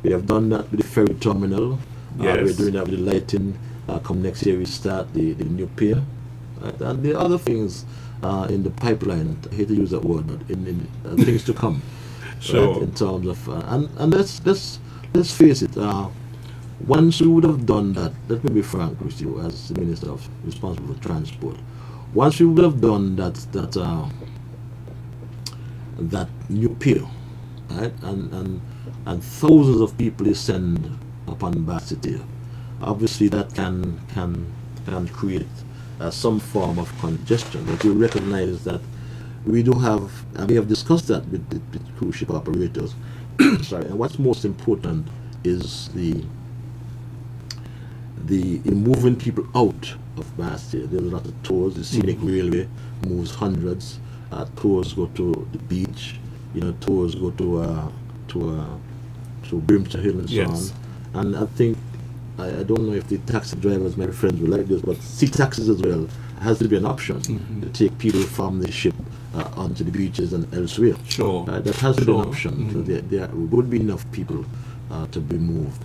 Speaker 3: We have done that with the ferry terminal.
Speaker 2: Yes.
Speaker 3: We're doing that with the lighting. Come next year, we start the new pier. And the other things in the pipeline, I hate to use that word, but in things to come.
Speaker 2: Sure.
Speaker 3: In terms of and let's face it. Once we would have done that, let me be frank with you, as the minister responsible for transport. Once we would have done that new pier, right, and thousands of people descend upon Basseterre, obviously that can create some form of congestion. But you recognize that we do have, and we have discussed that with cruise ship operators. Sorry, and what's most important is in moving people out of Bastia. There's a lot of tours. The scenic railway moves hundreds. Tours go to the beach. Tours go to Brimster Hill and so
Speaker 2: Yes.
Speaker 3: on. And I think I don't know if the taxi drivers, my friends, will like this, but sea taxis as well has to be an option to take people from the ship onto the beaches and elsewhere.
Speaker 2: Sure.
Speaker 3: That has to be an
Speaker 2: Sure.
Speaker 3: option. So there would be enough people to be moved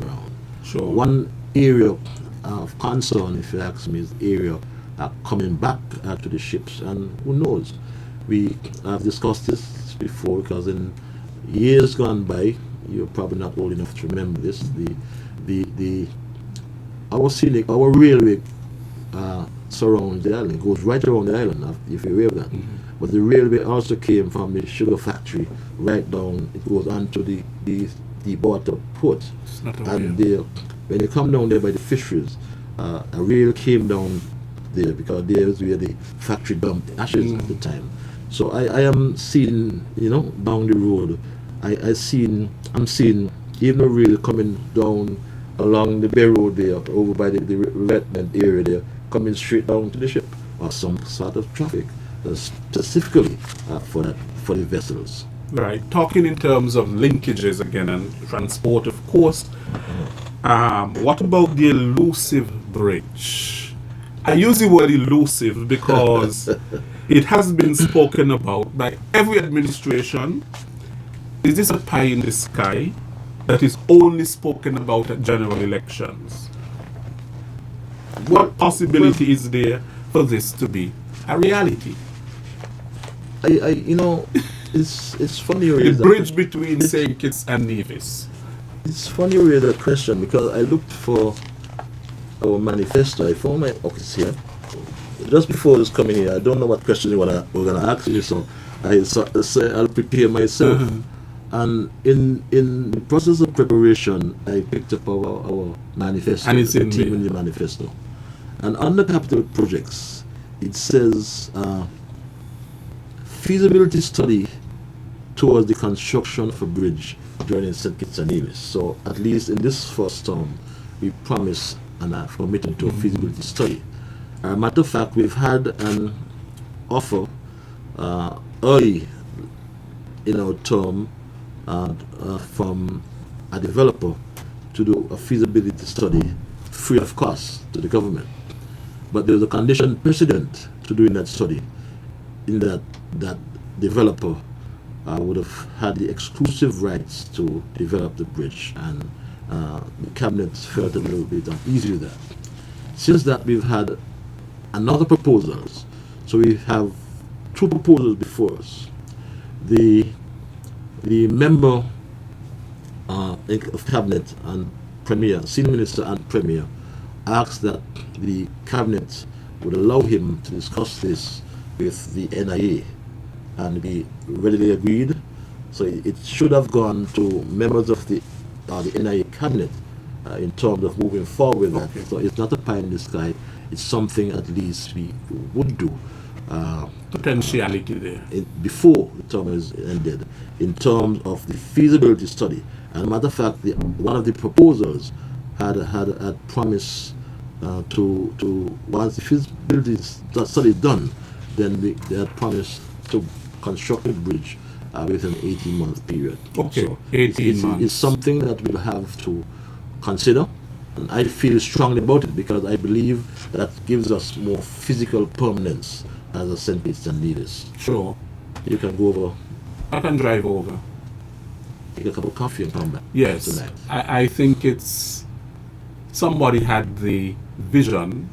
Speaker 3: around.
Speaker 2: Sure.
Speaker 3: One area of concern, if you ask me, is the area coming back to the ships, and who knows? We have discussed this before, because in years gone by, you're probably not old enough to remember this. Our railway surrounds the island, goes right around the island, if you're aware of that. But the railway also came from the sugar factory right down. It goes on to the water port.
Speaker 2: It's not
Speaker 3: And
Speaker 2: aware.
Speaker 3: when you come down there by the fisheries, a rail came down there, because there is where the factory dumped ashes at the time. So I am seeing, down the road, I seen I'm seeing even a rail coming down along the Bay Road there, over by the revetment area there, coming straight down to the ship, or some sort of traffic specifically for the vessels.
Speaker 2: Right. Talking in terms of linkages again and transport, of course. What about the elusive bridge? I use the word elusive because it has been spoken about by every administration. Is this a pie in the sky that is only spoken about at general elections? What possibility is there for this to be a reality?
Speaker 3: It's funny you
Speaker 2: The
Speaker 3: raise that.
Speaker 2: bridge between St. Kitts and Nevis.
Speaker 3: It's funny you raise that question because I looked for our manifesto. I found my office here just before this coming here. I don't know what question we're gonna ask you, so I'll prepare myself. And in the process of preparation, I picked up our manifesto,
Speaker 2: And it's
Speaker 3: the
Speaker 2: in
Speaker 3: team
Speaker 2: the-
Speaker 3: in the manifesto. And under capital projects, it says feasibility study towards the construction of a bridge joining St. Kitts and Nevis. So at least in this first term, we promise and are committed to a feasibility study. Matter of fact, we've had an offer early in our term from a developer to do a feasibility study free of cost to the government. But there's a condition precedent to doing that study, in that developer would have had the exclusive rights to develop the bridge, and the cabinet felt a little bit uneasy with that. Since that, we've had another proposals. So we have two proposals before us. The member of cabinet and premier, senior minister and premier, asked that the cabinet would allow him to discuss this with the NIA, and we readily agreed. So it should have gone to members of the NIA cabinet in terms of moving forward with that.
Speaker 2: Okay.
Speaker 3: So it's not a pie in the sky. It's something at least we would do
Speaker 2: Potentiality there.
Speaker 3: before the term is ended, in terms of the feasibility study. And matter of fact, one of the proposals had promised to once the feasibility study is done, then they had promised to construct a bridge within an 18-month period.
Speaker 2: Okay,
Speaker 3: So
Speaker 2: 18 months.
Speaker 3: It's something that we'll have to consider, and I feel strongly about it because I believe that gives us more physical permanence as a St. Kitts and Nevis.
Speaker 2: Sure.
Speaker 3: You can go over,
Speaker 2: I can drive over.
Speaker 3: take a cup of coffee and come back.
Speaker 2: Yes.
Speaker 3: Tonight.
Speaker 2: I think it's somebody had the vision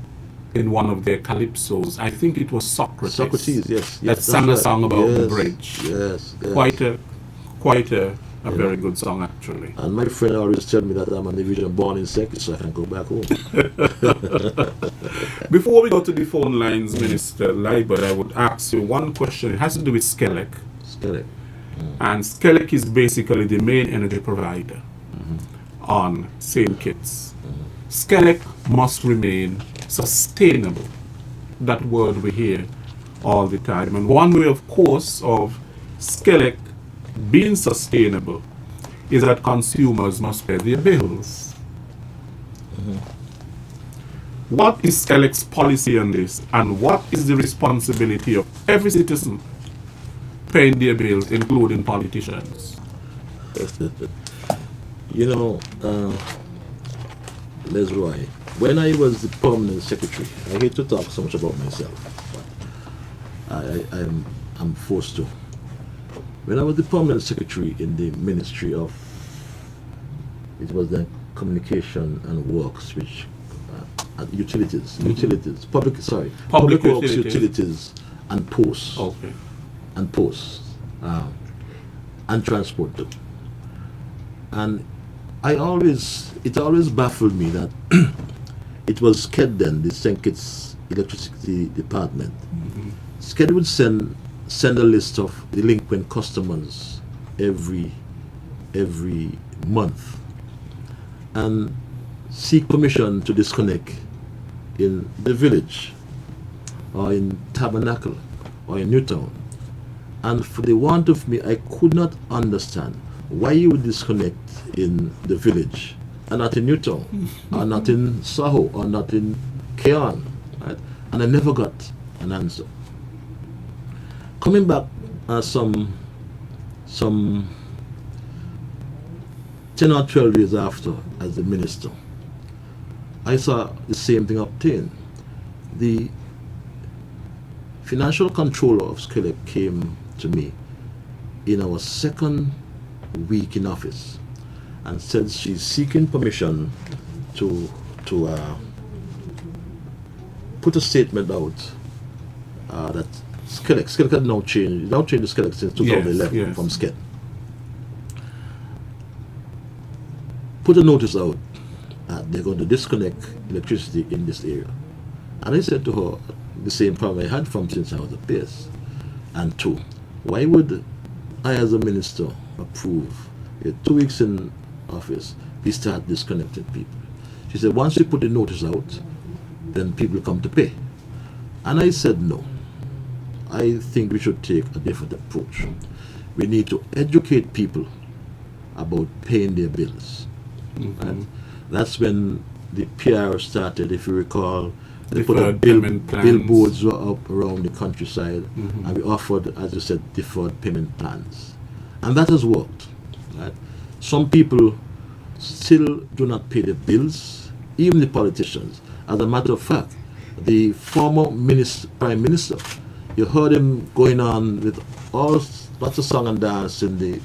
Speaker 2: in one of their calypsos. I think it was Socrates.
Speaker 3: Yes.
Speaker 2: That sang a song about the bridge.
Speaker 3: Yes.
Speaker 2: Quite a very good song actually.
Speaker 3: And my friend always tell me that I'm a division born in St. Kitts, so I can go back home.
Speaker 2: Before we go to the phone lines, Minister Liburd, I would ask you one question. It has to do with Skelec.
Speaker 3: Skelec.
Speaker 2: And Skelec is basically the main energy provider on St. Kitts. Skelec must remain sustainable. That word we hear all the time. And one way, of course, of Skelec being sustainable is that consumers must pay their bills. What is Skelec's policy on this, and what is the responsibility of every citizen paying their bills, including politicians?
Speaker 3: Lesroy, when I was the permanent secretary, I hate to talk so much about myself, but I'm forced to. When I was the permanent secretary in the Ministry of, it was the Communication and Works, which utilities, public works,
Speaker 2: Utilities.
Speaker 3: utilities, and posts,
Speaker 2: Okay.
Speaker 3: and transport too. And it always baffled me that it was SCED then, the St. Kitts Electricity Department. SCED would send a list of delinquent customers every month and seek permission to disconnect in the village or in Tabernacle or in Newtown. And for the want of me, I could not understand why you would disconnect in the village and not in Newtown, or not in Saho, or not in Keon, right? And I never got an answer. Coming back some 10 or 12 years after as the minister, I saw the same thing obtained. The financial controller of Skillet came to me in our second week in office and said she's seeking permission to put a statement out that Skillet had now changed the Skillet since 2011
Speaker 2: yes.
Speaker 3: from Skillet. Put a notice out that they're going to disconnect electricity in this area. And I said to her the same problem I had from since I was a PS. And two, why would I as a minister approve 2 weeks in office we start disconnecting people? She said once we put the notice out, then people come to pay. And I said no. I think we should take a different approach. We need to educate people about paying their bills. And that's when the PR started, if you recall. They put up billboards up around the countryside, and we offered, as you said, deferred payment plans. And that has worked. Right? Some people still do not pay their bills, even the politicians. As a matter of fact, the former Prime Minister, you heard him going on with lots of song and dance in the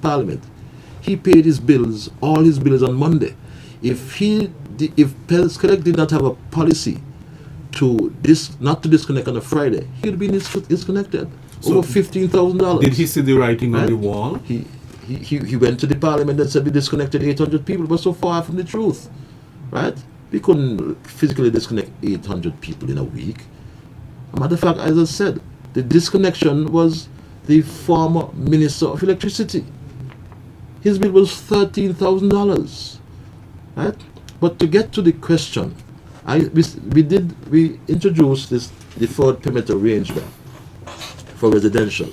Speaker 3: Parliament. He paid his bills, all his bills on Monday. If Skillet did not have a policy not to disconnect on a Friday, he would be disconnected. So over $15,000.
Speaker 2: Did he see the writing on the wall?
Speaker 3: He went to the Parliament and said we disconnected 800 people, but so far from the truth, right? We couldn't physically disconnect 800 people in a week. As a matter of fact, as I said, the disconnection was the former Minister of Electricity. His bill was $13,000, right? But to get to the question, we introduced this deferred payment arrangement for residential.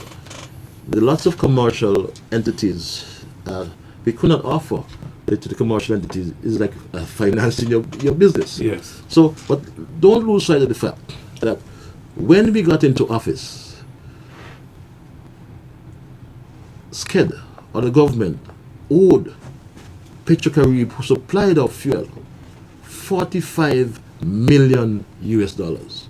Speaker 3: The lots of commercial entities we could not offer to the commercial entities is like financing your business.
Speaker 2: Yes.
Speaker 3: So, but don't lose sight of the fact that when we got into office, SCED or the government owed Petrocarib, who supplied our fuel, $45 million US.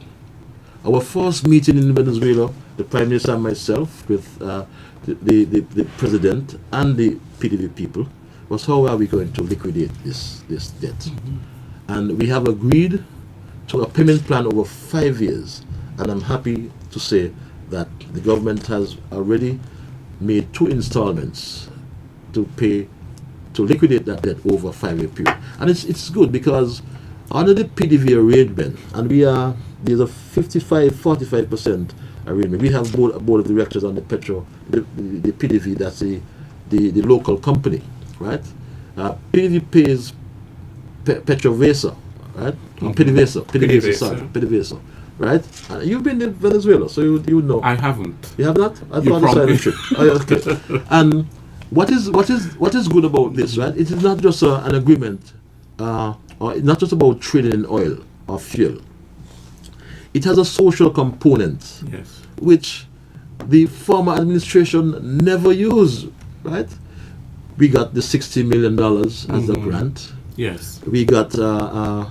Speaker 3: Our first meeting in Venezuela, the Prime Minister and myself, with the President and the PDV people, was how are we going to liquidate this debt. And we have agreed to a payment plan over 5 years, and I'm happy to say that the government has already made 2 installments to liquidate that debt over a 5-year period. And it's good because under the PDV arrangement, and there's a 45% arrangement. We have board of directors on the the PDV, that's the local company, right? PDV pays PetroVesa, right? PDVSA, right? You've been in Venezuela, so you know.
Speaker 2: I haven't.
Speaker 3: You have not? I
Speaker 2: You
Speaker 3: thought
Speaker 2: promised.
Speaker 3: okay. And what is good about this, right? It is not just an agreement, or not just about trading in oil or fuel. It has a social component,
Speaker 2: Yes.
Speaker 3: which the former administration never used, right? We got the $60 million as a grant.
Speaker 2: Yes.
Speaker 3: We got the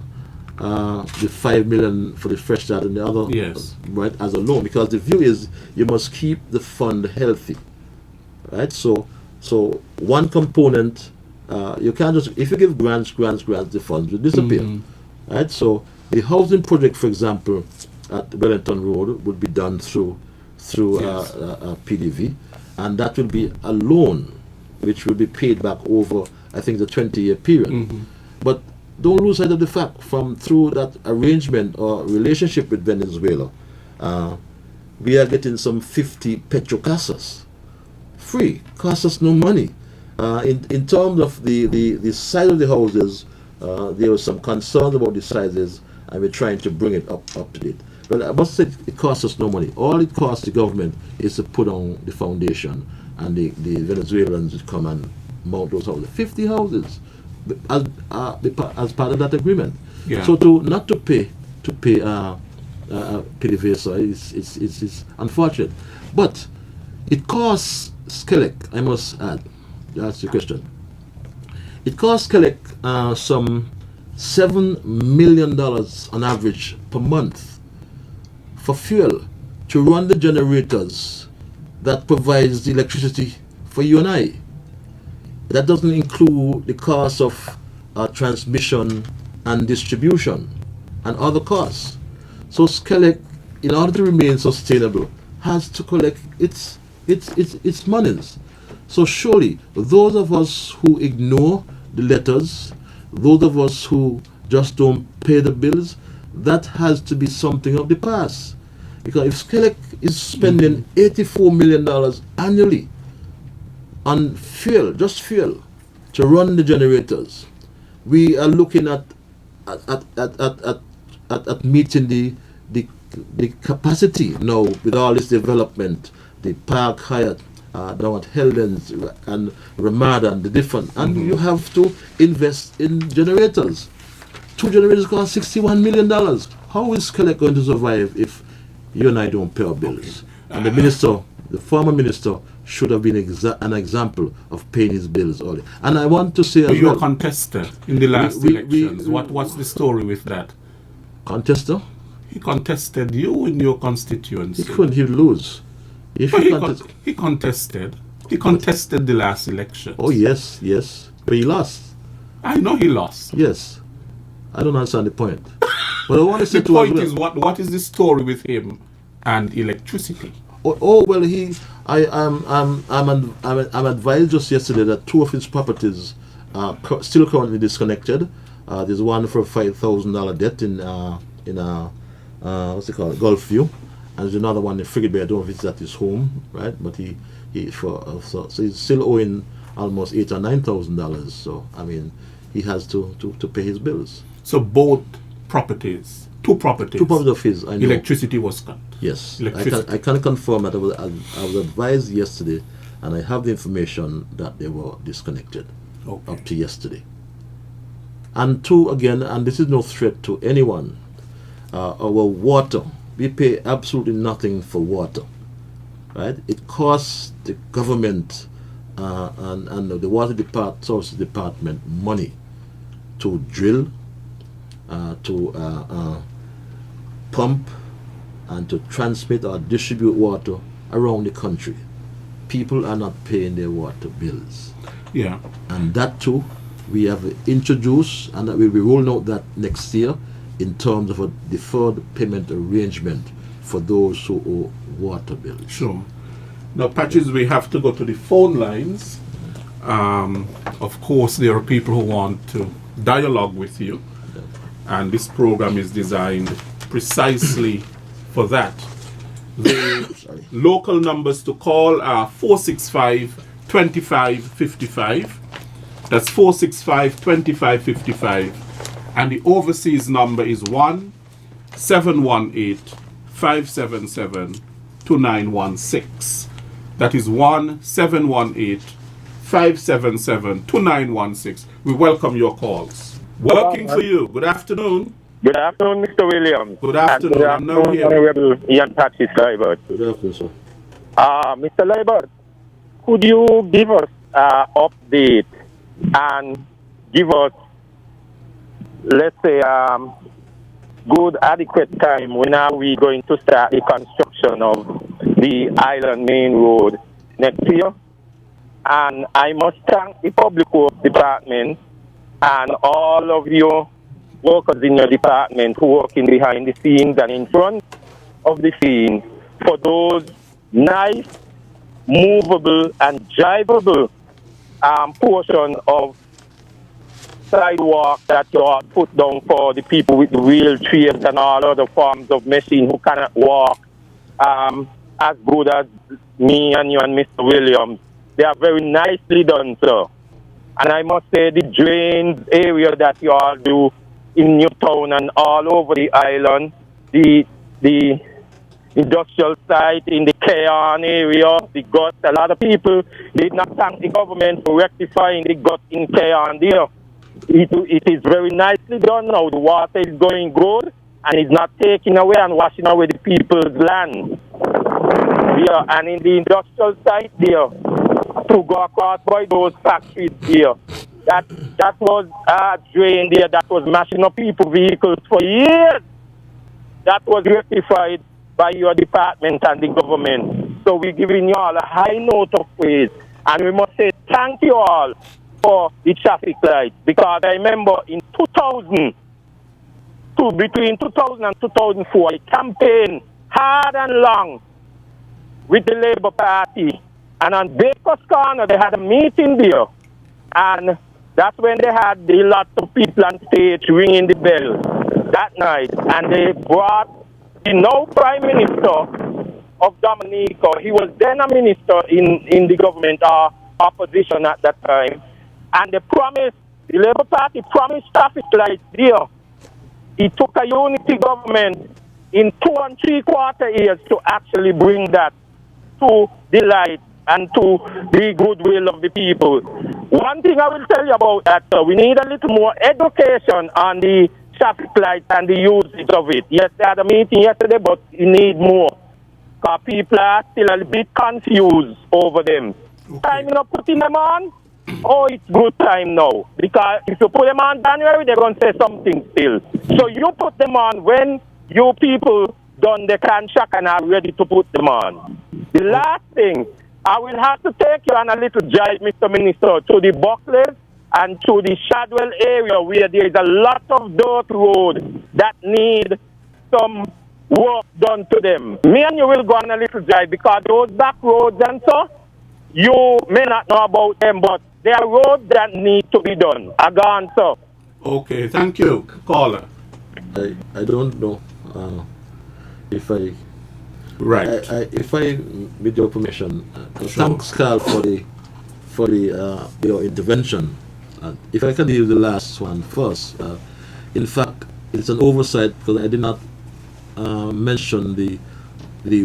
Speaker 3: $5 million for the Fresh Start and the other,
Speaker 2: Yes.
Speaker 3: right, as a loan, because the view is you must keep the fund healthy, right? So one component, you can't just, if you give grants, the funds will disappear, right? So the housing project, for example, at Wellington Road would be done through
Speaker 2: Yes.
Speaker 3: PDV, and that will be a loan which will be paid back over, I think, the 20-year period. But don't lose sight of the fact, through that arrangement or relationship with Venezuela, we are getting some 50 petrocasas free, cost us no money. In terms of the size of the houses, there was some concerns about the sizes, and we're trying to bring it up to date. But I must say, it costs us no money. All it costs the government is to put on the foundation and the Venezuelans would come and mount those houses. 50 houses as part of that agreement.
Speaker 2: Yeah.
Speaker 3: So not to pay PDVSA is unfortunate, but it costs Skelec. I must add, that's the question. It costs Skelec some $7 million on average per month for fuel to run the generators that provides the electricity for you and I. That doesn't include the cost of transmission and distribution and other costs. So Skelec, in order to remain sustainable, has to collect its monies. So surely those of us who ignore the letters, those of us who just don't pay the bills, that has to be something of the past. Because if Skelec is spending $84 million annually on fuel, just fuel, to run the generators, we are looking at meeting the capacity now with all this development, the Park Hyatt, now at Heldens and Ramada and the different, and you have to invest in generators. 2 generators cost $61 million. How is Skelec going to survive if you and I don't pay our bills? And the minister, the former minister, should have been an example of paying his bills early. And I want to say as
Speaker 2: you
Speaker 3: well,
Speaker 2: were contested in the last elections. What's the story with that?
Speaker 3: Contester?
Speaker 2: He contested you in your constituency.
Speaker 3: He couldn't. He'd lose. If
Speaker 2: But
Speaker 3: he
Speaker 2: he contested. He contested the last election.
Speaker 3: Oh yes, but he lost.
Speaker 2: I know he lost.
Speaker 3: Yes, I don't understand the point. But I want to say
Speaker 2: The
Speaker 3: to
Speaker 2: point
Speaker 3: as well,
Speaker 2: is, what is the story with him and electricity?
Speaker 3: well, I'm advised just yesterday that 2 of his properties are still currently disconnected. There's one for $5,000 debt in what's it called, Gulfview, and there's another one in Frigate Bay. I don't know if it's at his home, right? But so he's still owing almost $8,000 or $9,000. So I mean, he has to pay his bills.
Speaker 2: So both properties, two properties
Speaker 3: of his, I know.
Speaker 2: Electricity was cut.
Speaker 3: Yes,
Speaker 2: Electricity.
Speaker 3: I can confirm that I was advised yesterday, and I have the information that they were disconnected up to yesterday. And two, again, and this is no threat to anyone, our water, we pay absolutely nothing for water, right? It costs the government and the water sources department money to drill, to pump, and to transmit or distribute water around the country. People are not paying their water bills.
Speaker 2: Yeah.
Speaker 3: And that too, we have introduced, and we'll be rolling out that next year in terms of a deferred payment arrangement for those who owe water bills.
Speaker 2: Sure. Now, Patches, we have to go to the phone lines. Of course, there are people who want to dialogue with you, and this program is designed precisely for that. The local numbers to call are 465-2555. That's 465-2555. And the overseas number is 1-718-577-2916. That is 1-718-577-2916. We welcome your calls. Working for you. Good afternoon.
Speaker 4: Good afternoon, Mr. Williams.
Speaker 2: Good afternoon.
Speaker 4: Good
Speaker 2: I'm now
Speaker 4: afternoon,
Speaker 2: here.
Speaker 4: Honorable Ian Patrick Liburd.
Speaker 3: Good afternoon, sir.
Speaker 4: Mr. Liburd, could you give us an update and give us, let's say, good, adequate time when are we going to start the construction of the Island Main Road next year? And I must thank the Public Works Department and all of you workers in your department who working behind the scenes and in front of the scenes for those nice, movable and drivable portion of sidewalk that you have put down for the people with the wheelchairs and all other forms of machine who cannot walk as good as me and you and Mr. Williams. They are very nicely done, sir. And I must say the drains area that you all do in Newtown and all over the island, the industrial site in the Keon area, the gut. A lot of people did not thank the government for rectifying the gut in Keon there. It is very nicely done now. The water is going good and it's not taking away and washing away the people's land. Yeah, and in the industrial site there, to go across by those factories there, that was a drain there that was mashing up people's vehicles for years. That was rectified by your department and the government. So we're giving you all a high note of praise. And we must say thank you all for the traffic lights. Because I remember in 2000, between 2000 and 2004, I campaigned hard and long with the Labour Party. And on Baker's Corner, they had a meeting there. And that's when they had the lots of people on stage ringing the bell that night. And they brought the now Prime Minister of Dominica. He was then a minister in the government or opposition at that time. And they promised, the Labour Party promised traffic lights there. It took a unity government in 2 3/4 years to actually bring that to the light and to the goodwill of the people. One thing I will tell you about that, we need a little more education on the traffic lights and the usage of it. Yes, they had a meeting yesterday, but we need more. Because people are still a bit confused over them. Okay. Time you not putting them on? Oh, it's good time now. Because if you put them on January, they're going to say something still. So you put them on when you people done the contract and are ready to put them on. The last thing, I will have to take you on a little drive, Mr. Minister, to the Buckley and to the Shadwell area where there is a lot of dirt road that need some work done to them. Me and you will go on a little drive because those back roads and so, you may not know about them, but there are roads that need to be done. I go on, sir.
Speaker 2: Okay, thank you. Caller.
Speaker 3: I don't know if I...
Speaker 2: Right.
Speaker 3: If I, with your permission,
Speaker 2: sure.
Speaker 3: Thanks, Carl, for your intervention. If I can deal with the last one first. In fact, it's an oversight because I did not mention the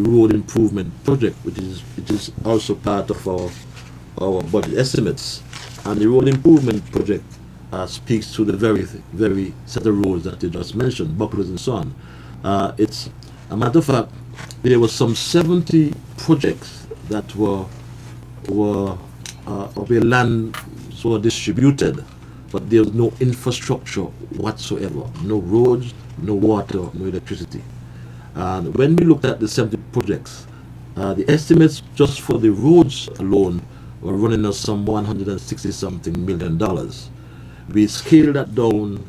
Speaker 3: road improvement project, which is also part of our budget estimates. And the road improvement project speaks to the very set of roads that you just mentioned, bucklers and so on. It's a matter of fact, there were some 70 projects that were of a land so distributed, but there was no infrastructure whatsoever, no roads, no water, no electricity. And when we looked at the 70 projects, the estimates just for the roads alone were running us some $160-something million. We scaled that down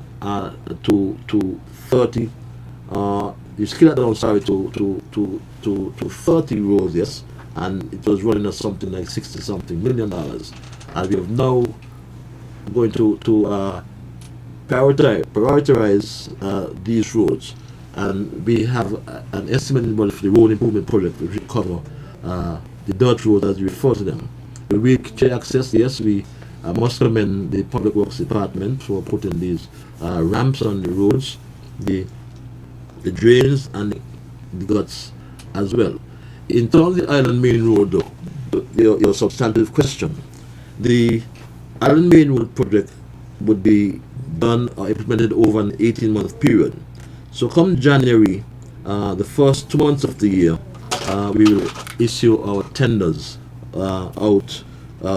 Speaker 3: to 30. You scale that down, sorry, to 30 roads, yes, and it was running us something like $60-something million. And we have now going to prioritize these roads, and we have an estimated budget for the road improvement project which will cover the dirt roads as we refer to them. The wheelchair access, yes, we must commend the Public Works Department for putting these ramps on the roads, the drains and the guts as well. In terms of the Island Main Road, though, your substantive question, the Island Main Road project would be done or implemented over an 18-month period. So come January, the first 2 months of the year, we will issue our tenders out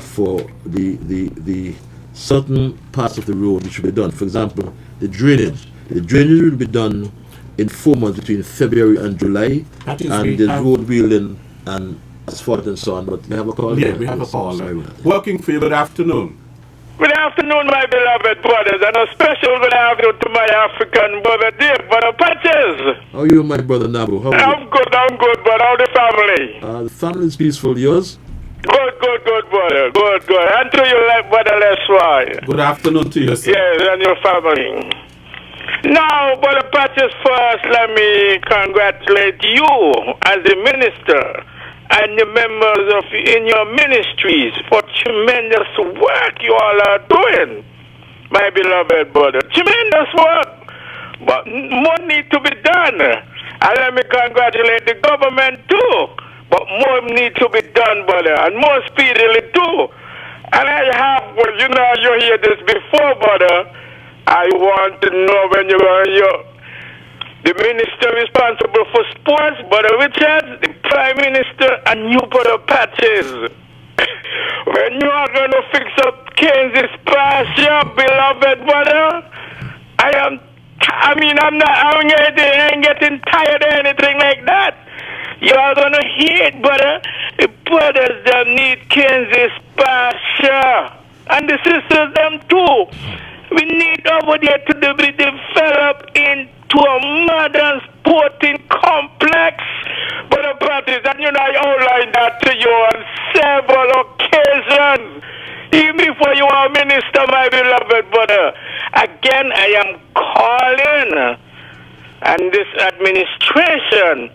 Speaker 3: for the certain parts of the road which will be done. For example, the drainage. The drainage will be done in 4 months between February and July, and there's road wheeling and asphalt and so on. But we have a call.
Speaker 2: Yeah, we have a call. Working for you. Good afternoon.
Speaker 5: Good afternoon, my beloved brothers, and a special good afternoon to my African brother Dave, brother Patches.
Speaker 3: How are you, my brother Nabu? How are you?
Speaker 5: I'm good, but how the family?
Speaker 3: The family is peaceful. Yours?
Speaker 5: Good, brother. Good. And to you, brother Leslie.
Speaker 2: Good afternoon to you, sir.
Speaker 5: Yes, and your family. Now, brother Patches, first, let me congratulate you as the minister and the members of in your ministries for tremendous work you all are doing, my beloved brother. Tremendous work, but more need to be done. And let me congratulate the government too. But more needs to be done, brother, and more speedily too. And I have, well, you know, you hear this before, brother. I want to know when you're the minister responsible for sports, Brother Richard, the Prime Minister, and you, Brother Patches. When you are going to fix up Kansas Pasture, beloved brother, I ain't getting tired of anything like that. You are going to hear it, brother. The brothers that need Kansas Pasture, and the sisters them too. We need over there to be developed into a modern sporting complex. But the practice, and you know, I outlined that to you on several occasions. Even before you are minister, my beloved brother. Again, I am calling and this administration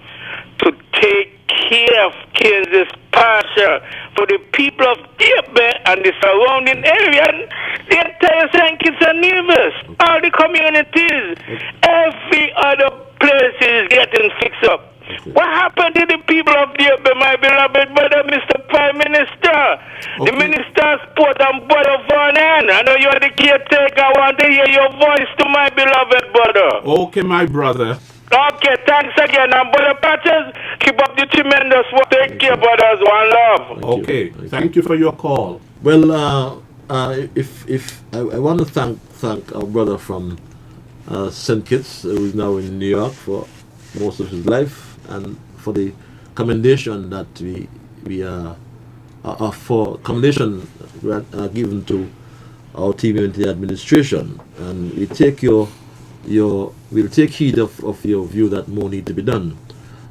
Speaker 5: to take care of Kansas Pasture for the people of Dearby and the surrounding area, the entire St. Kitts and Nevis, all the communities, every other place is getting fixed up. What happened to the people of Dearby, my beloved brother, Mr. Prime Minister? The Minister of Sport and Brother Vernon. I know you're the caretaker. I want to hear your voice to my beloved brother.
Speaker 2: Okay, my brother.
Speaker 5: Okay, thanks again. And Brother Patches, keep up the tremendous work. Take care, brothers. One love.
Speaker 2: Okay, thank you for your call.
Speaker 3: Well, if I want to thank our brother from St. Kitts, who is now in New York for most of his life, and for the commendation that we for commendation given to our team in the administration, and we take we'll take heed of your view that more need to be done,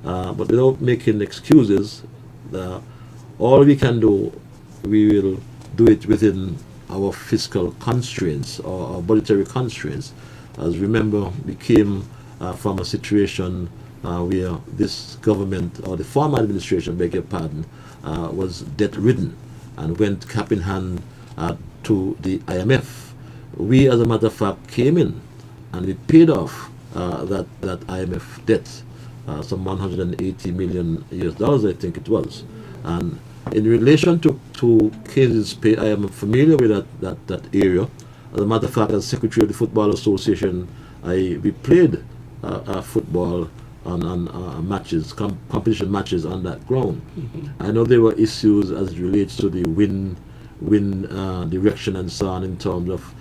Speaker 3: but without making excuses. All we can do, we will do it within our fiscal constraints or our budgetary constraints. As remember, we came from a situation where this government, or the former administration, beg your pardon, was debt-ridden and went cap in hand to the IMF. We, as a matter of fact, came in and we paid off that IMF debt, some 180 million US dollars, I think it was. And in relation to Kansas Pay, I am familiar with that area. As a matter of fact, as Secretary of the Football Association, we played football on matches, competition matches on that ground. I know there were issues as it relates to the wind direction and so on in terms of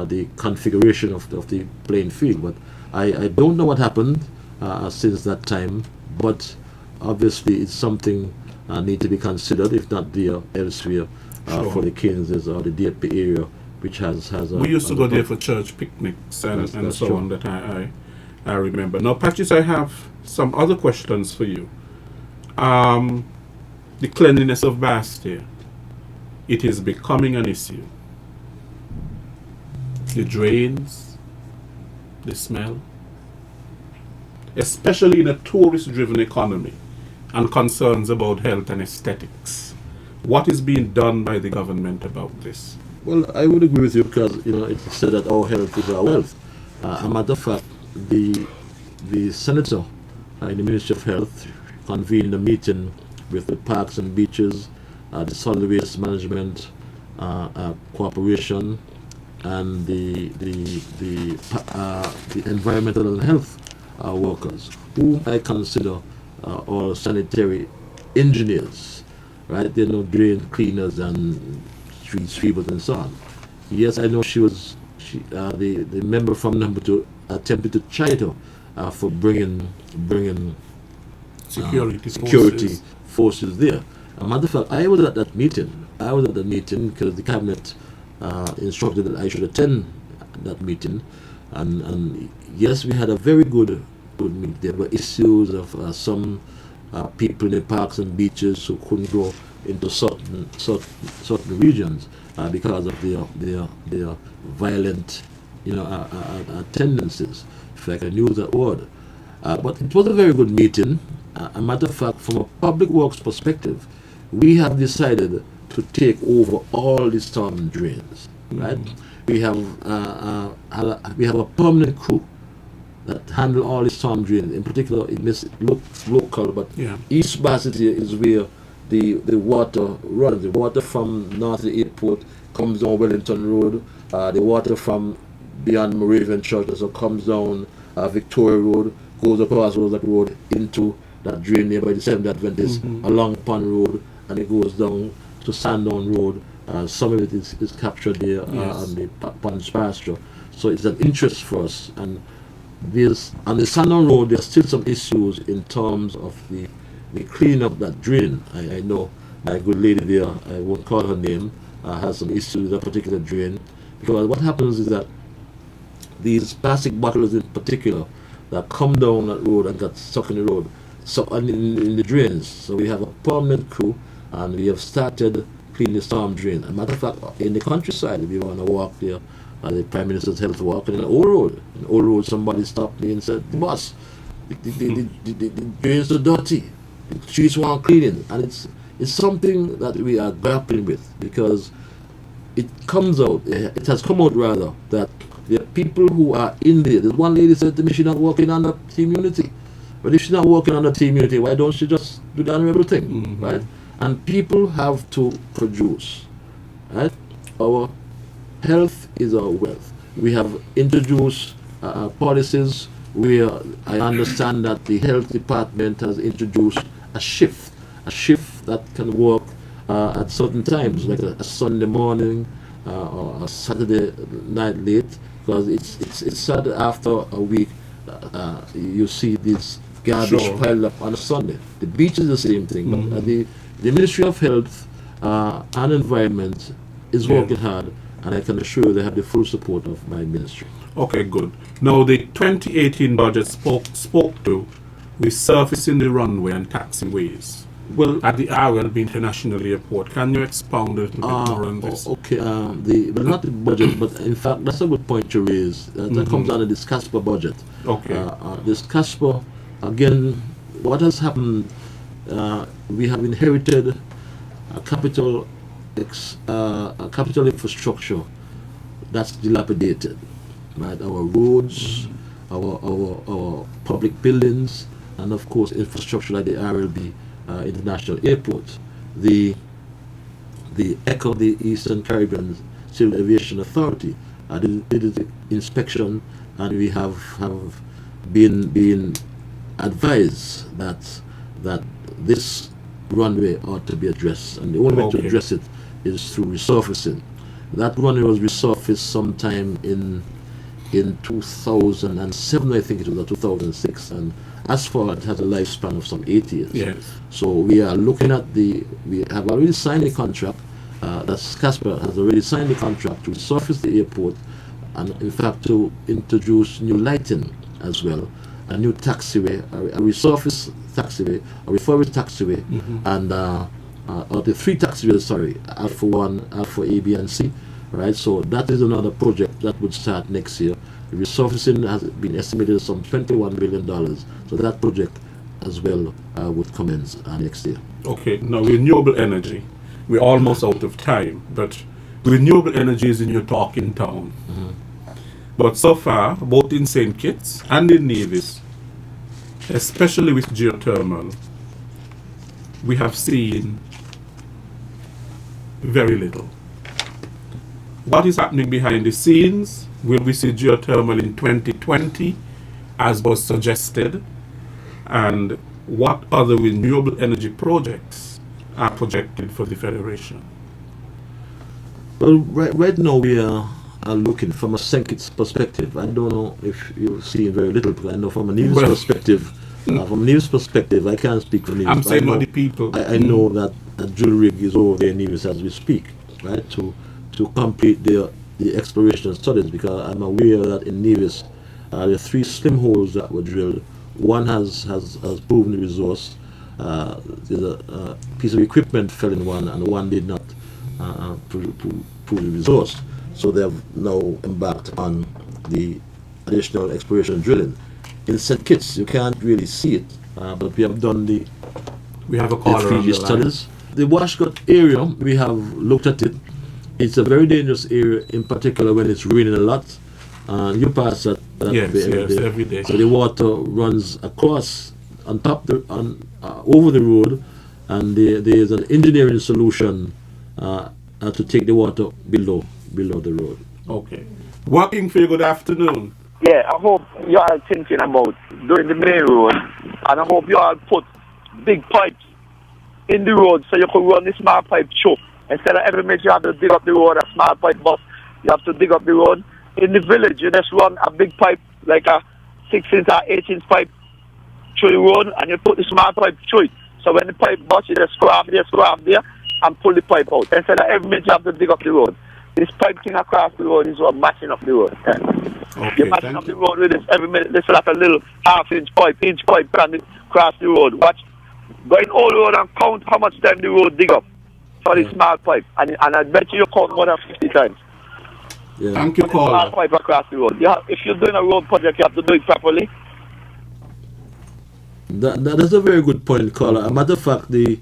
Speaker 3: the configuration of the playing field, but I don't know what happened since that time, but obviously it's something need to be considered, if not there, elsewhere, for the Kansas or the DFP area, which has
Speaker 2: we used to go there for church picnics and so
Speaker 3: true.
Speaker 2: on that I remember. Now, Patches, I have some other questions for you. The cleanliness of Bastille, it is becoming an issue. The drains, the smell, especially in a tourist-driven economy, and concerns about health and aesthetics. What is being done by the government about this?
Speaker 3: Well, I would agree with you, because it's said that our health is our wealth. A matter of fact, the senator in the Ministry of Health convened a meeting with the Parks and Beaches, the Solid Waste Management Corporation, and the environmental and health workers, whom I consider all sanitary engineers, right? They're no drain cleaners and street sweepers and so on. Yes, I know the member from number 2 attempted to chide her for bringing security forces there. As a matter of fact, I was at that meeting. Because the cabinet instructed that I should attend that meeting, and yes, we had a very good meeting. There were issues of some people in the parks and beaches who couldn't go into certain regions because of their violent tendencies, if I can use that word. But it was a very good meeting. A matter of fact, from a public works perspective, we have decided to take over all the storm drains. Right? We have a permanent crew that handle all the storm drain. In particular, it may look local, but
Speaker 2: Yeah.
Speaker 3: East Bassett here is where the water runs. The water from north of the airport comes down Wellington Road. The water from beyond Moravian Church also comes down Victoria Road, goes across Roseland Road into that drain near by the Seventh Adventist, along Pond Road, and it goes down to Sandown Road. Some of it is captured there on the Ponds pasture. So it's an interest for us. And there's on the Sandown Road, there's still some issues in terms of the cleaning up that drain. I know my good lady there, I won't call her name, has some issues with that particular drain. Because what happens is that these plastic bottles in particular that come down that road and get stuck in the road, so and in the drains. So we have a permanent crew, and we have started cleaning the storm drain. As a matter of fact, in the countryside, if you want to walk there, the Prime Minister's Health Walk in the old road. In the old road, somebody stopped me and said, "Boss, the drains are dirty. The streets want cleaning," and it's something that we are grappling with, because it has come out rather, that there are people who are in there. There's one lady said to me she's not working under Team Unity. But if she's not working under Team Unity, why don't she just do the honorable thing, right? And people have to produce, right? Our health is our wealth. We have introduced policies where I understand that the health department has introduced a shift that can work at certain times, like a Sunday morning or a Saturday night late, because it's sad after a week you see this garbage piled up on a Sunday. The beach is the same thing, but the Ministry of Health and Environment is working hard, and I can assure you they have the full support of my ministry.
Speaker 2: Okay, good. Now, the 2018 budget spoke to resurfacing the runway and taxiways. Well, at the RLB International Airport, can you expound a little bit more on this?
Speaker 3: Okay, not the budget, but in fact, that's a good point to raise. That comes under this CASPA budget.
Speaker 2: Okay.
Speaker 3: This CASPA, again, what has happened, we have inherited a capital infrastructure that's dilapidated, right? Our roads, our public buildings, and of course infrastructure like the RLB International Airport. The ECHO, the Eastern Caribbean Civil Aviation Authority, did the inspection, and we have been advised that this runway ought to be addressed, and the only way to address it is through resurfacing. That runway was resurfaced sometime in 2007, I think it was, or 2006, and asphalt has a lifespan of some 8 years.
Speaker 2: Yes.
Speaker 3: So we are looking at we have already signed a contract, that's CASPA has already signed the contract to resurface the airport, and in fact to introduce new lighting as well, a new taxiway, a resurfaced taxiway, a refurbished taxiway, and or the three taxiways, sorry, Alpha 1, Alpha A, B, and C, right? So that is another project that would start next year. The resurfacing has been estimated at some $21 billion, so that project as well would commence next year.
Speaker 2: Okay, now renewable energy. We're almost out of time, but renewable energy is in your talk in town. But so far, both in St. Kitts and in Nevis, especially with geothermal, we have seen very little. What is happening behind the scenes? Will we see geothermal in 2020, as was suggested? And what other renewable energy projects are projected for the Federation?
Speaker 3: Well, right now we are looking from a St. Kitts perspective. I don't know if you've seen very little, but I know from a Nevis perspective. From a Nevis perspective, I can't speak for Nevis.
Speaker 2: I'm saying about the people.
Speaker 3: I know that a drill rig is over there in Nevis as we speak, right, to complete the exploration studies, because I'm aware that in Nevis there are 3 slim holes that were drilled. One has proven the resource. There's a piece of equipment fell in one, and one did not prove the resource. So they have now embarked on the additional exploration drilling. In St. Kitts, you can't really see it, but we have done
Speaker 2: we have a caller on
Speaker 3: 3D
Speaker 2: the
Speaker 3: studies. The Washcut area, we have looked at it. It's a very dangerous area, in particular when it's raining a lot. You pass that
Speaker 2: Yes, every day.
Speaker 3: So the water runs across, on top, over the road, and there is an engineering solution to take the water below the road.
Speaker 2: Okay. Working for you, good afternoon.
Speaker 4: Yeah, I hope you all thinking about doing the main road, and I hope you all put big pipes in the road so you could run the small pipe through. Instead of every minute you have to dig up the road, a small pipe bust, you have to dig up the road. In the village, you just run a big pipe, like a 6-inch or 8-inch pipe through the road, and you put the small pipe through it. So when the pipe busts, you just screw there, and pull the pipe out. Instead of every minute you have to dig up the road. This pipe thing across the road is what matching up the road.
Speaker 2: Okay,
Speaker 4: You're matching up the road with this every minute. This is like a little inch pipe across the road. Watch, going all the road and count how much time the road dig up for the small pipe. And I bet you count more than 50 times.
Speaker 3: Yeah.
Speaker 2: Thank you,
Speaker 4: Small
Speaker 2: caller.
Speaker 4: pipe across the road. If you're doing a road project, you have to do it properly.
Speaker 3: That's a very good point, caller. As a matter of fact, the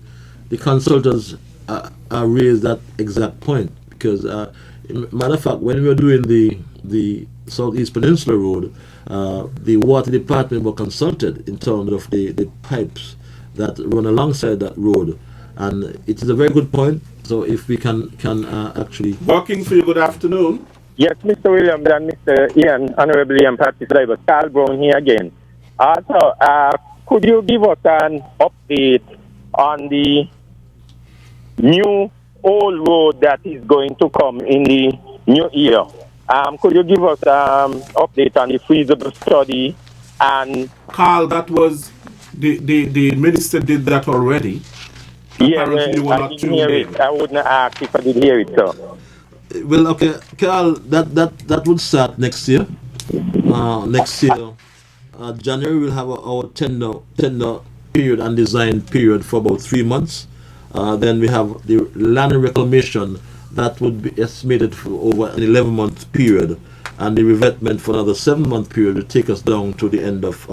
Speaker 3: consultants raised that exact point, because matter of fact, when we were doing the Southeast Peninsula Road, the water department were consulted in terms of the pipes that run alongside that road, and it is a very good point. So if we can actually
Speaker 2: Working for you, good afternoon.
Speaker 4: Yes, Mr. Williams and Mr. Ian, Honorable Ian Practice Driver, Carl Brown here again. Also, could you give us an update on the new old road that is going to come in the new year? Could you give us update on the feasible study? And
Speaker 2: Carl, that was the minister did that already.
Speaker 4: yeah,
Speaker 2: Apparently you were
Speaker 4: I
Speaker 2: not
Speaker 4: didn't hear
Speaker 2: tuned in.
Speaker 4: it. I wouldn't ask if I did hear it, sir.
Speaker 3: well, okay, Carl, that would start next year. Next year, January we'll have our tender period and design period for about 3 months. Then we have the land reclamation that would be estimated for over an 11-month period, and the revetment for another 7-month period will take us down to the end of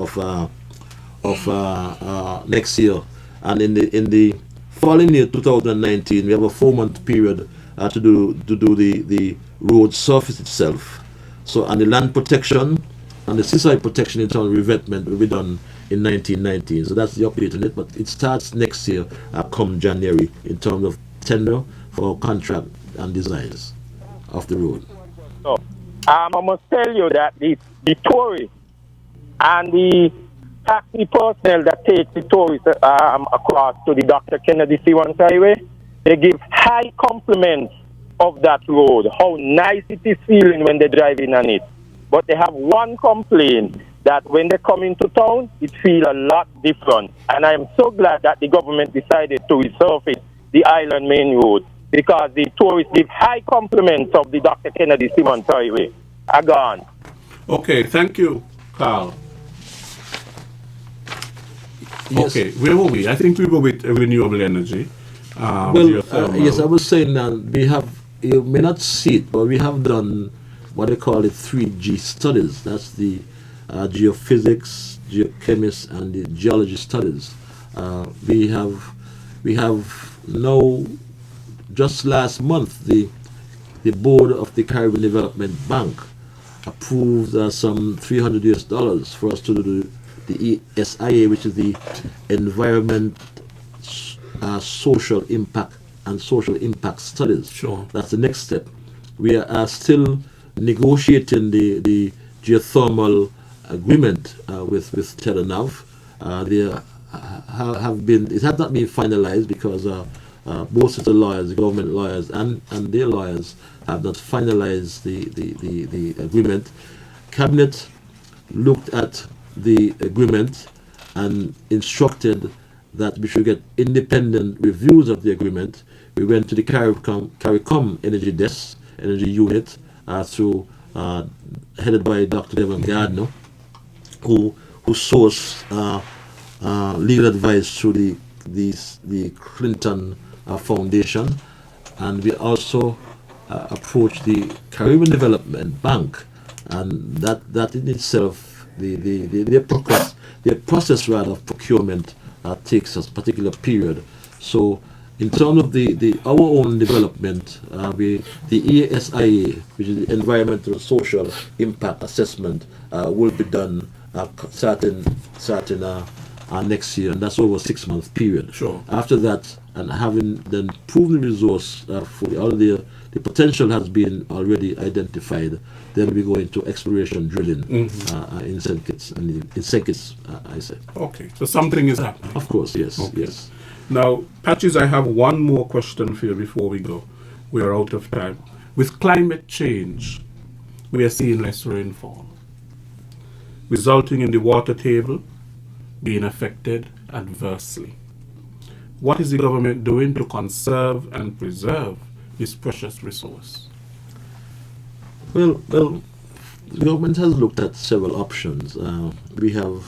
Speaker 3: next year. And in the following year, 2019, we have a 4-month period to do the road surface itself. So, and the land protection and the seaside protection in terms of revetment will be done in 1919. So that's the update on it. But it starts next year, come January, in terms of tender for contract and designs of the road.
Speaker 4: So, I must tell you that the tourists and the taxi personnel that take the tourists across to the Dr. Kennedy C1 Highway, they give high compliments of that road, how nice it is feeling when they're driving on it. But they have one complaint, that when they come into town, it feels a lot different. And I am so glad that the government decided to resurface the Island Main Road, because the tourists give high compliments of the Dr. Kennedy C1 Highway. Gone.
Speaker 2: Okay, thank you, Carl.
Speaker 3: Yes.
Speaker 2: Okay, where were we? I think we were with renewable energy. Geothermal.
Speaker 3: Yes, I was saying that we have, you may not see it, but we have done what they call the 3G studies. That's the geophysics, geochemist, and the geology studies. We have now, just last month, the board of the Caribbean Development Bank approved some $300 for us to do the ESIA, which is the Environment, Social Impact and Social Impact Studies.
Speaker 2: Sure.
Speaker 3: That's the next step. We are still negotiating the geothermal agreement with Telenav. There have been, it has not been finalized because both of the lawyers, the government lawyers and their lawyers, have not finalized the agreement. Cabinet looked at the agreement and instructed that we should get independent reviews of the agreement. We went to the CARICOM Energy Desk, Energy Unit, headed by Dr. Devon Gardner, who sourced legal advice through the Clinton Foundation, and we also approached the Caribbean Development Bank, and that in itself, the process rather of procurement takes a particular period. So in terms of our own development, the ESIA, which is the Environmental Social Impact Assessment, will be done starting next year, and that's over a 6-month period.
Speaker 2: Sure.
Speaker 3: After that, and having then proven the resource fully, all the potential has been already identified, then we go into exploration drilling in St. Kitts, I say.
Speaker 2: Okay, so something is happening.
Speaker 3: Of course, yes,
Speaker 2: Okay.
Speaker 3: yes.
Speaker 2: Now, Patches, I have one more question for you before we go. We are out of time. With climate change, we are seeing less rainfall, resulting in the water table being affected adversely. What is the government doing to conserve and preserve this precious resource?
Speaker 3: Well, the government has looked at several options. We have,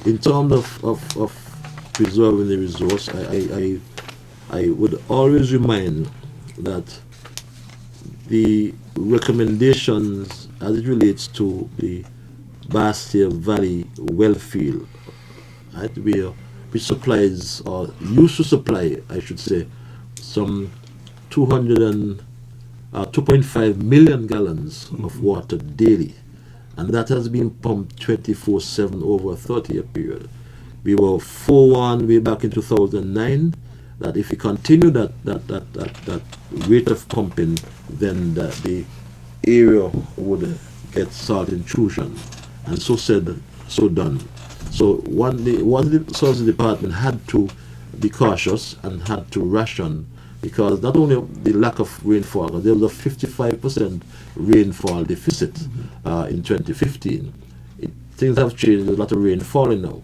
Speaker 3: in terms of preserving the resource, I would always remind that the recommendations as it relates to the Bastia Valley well field, right, which supplies, or used to supply, I should say, some 2.5 million gallons of water daily, and that has been pumped 24/7 over a 30-year period. We were 4-1 way back in 2009. That if we continue that rate of pumping, then the area would get salt intrusion, and so said, so done. So the Source Department had to be cautious and had to ration, because not only the lack of rainfall, but there was a 55% rainfall deficit in 2015. Things have changed. There's a lot of rain falling now,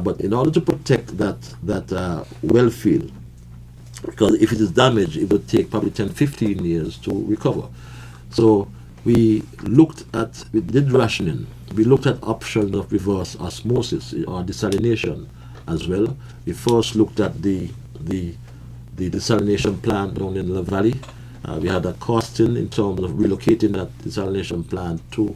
Speaker 3: but in order to protect that well field, because if it is damaged, it would take probably 10-15 years to recover. So we did rationing. We looked at options of reverse osmosis or desalination as well. We first looked at the desalination plant down in the valley. We had a costing in terms of relocating that desalination plant to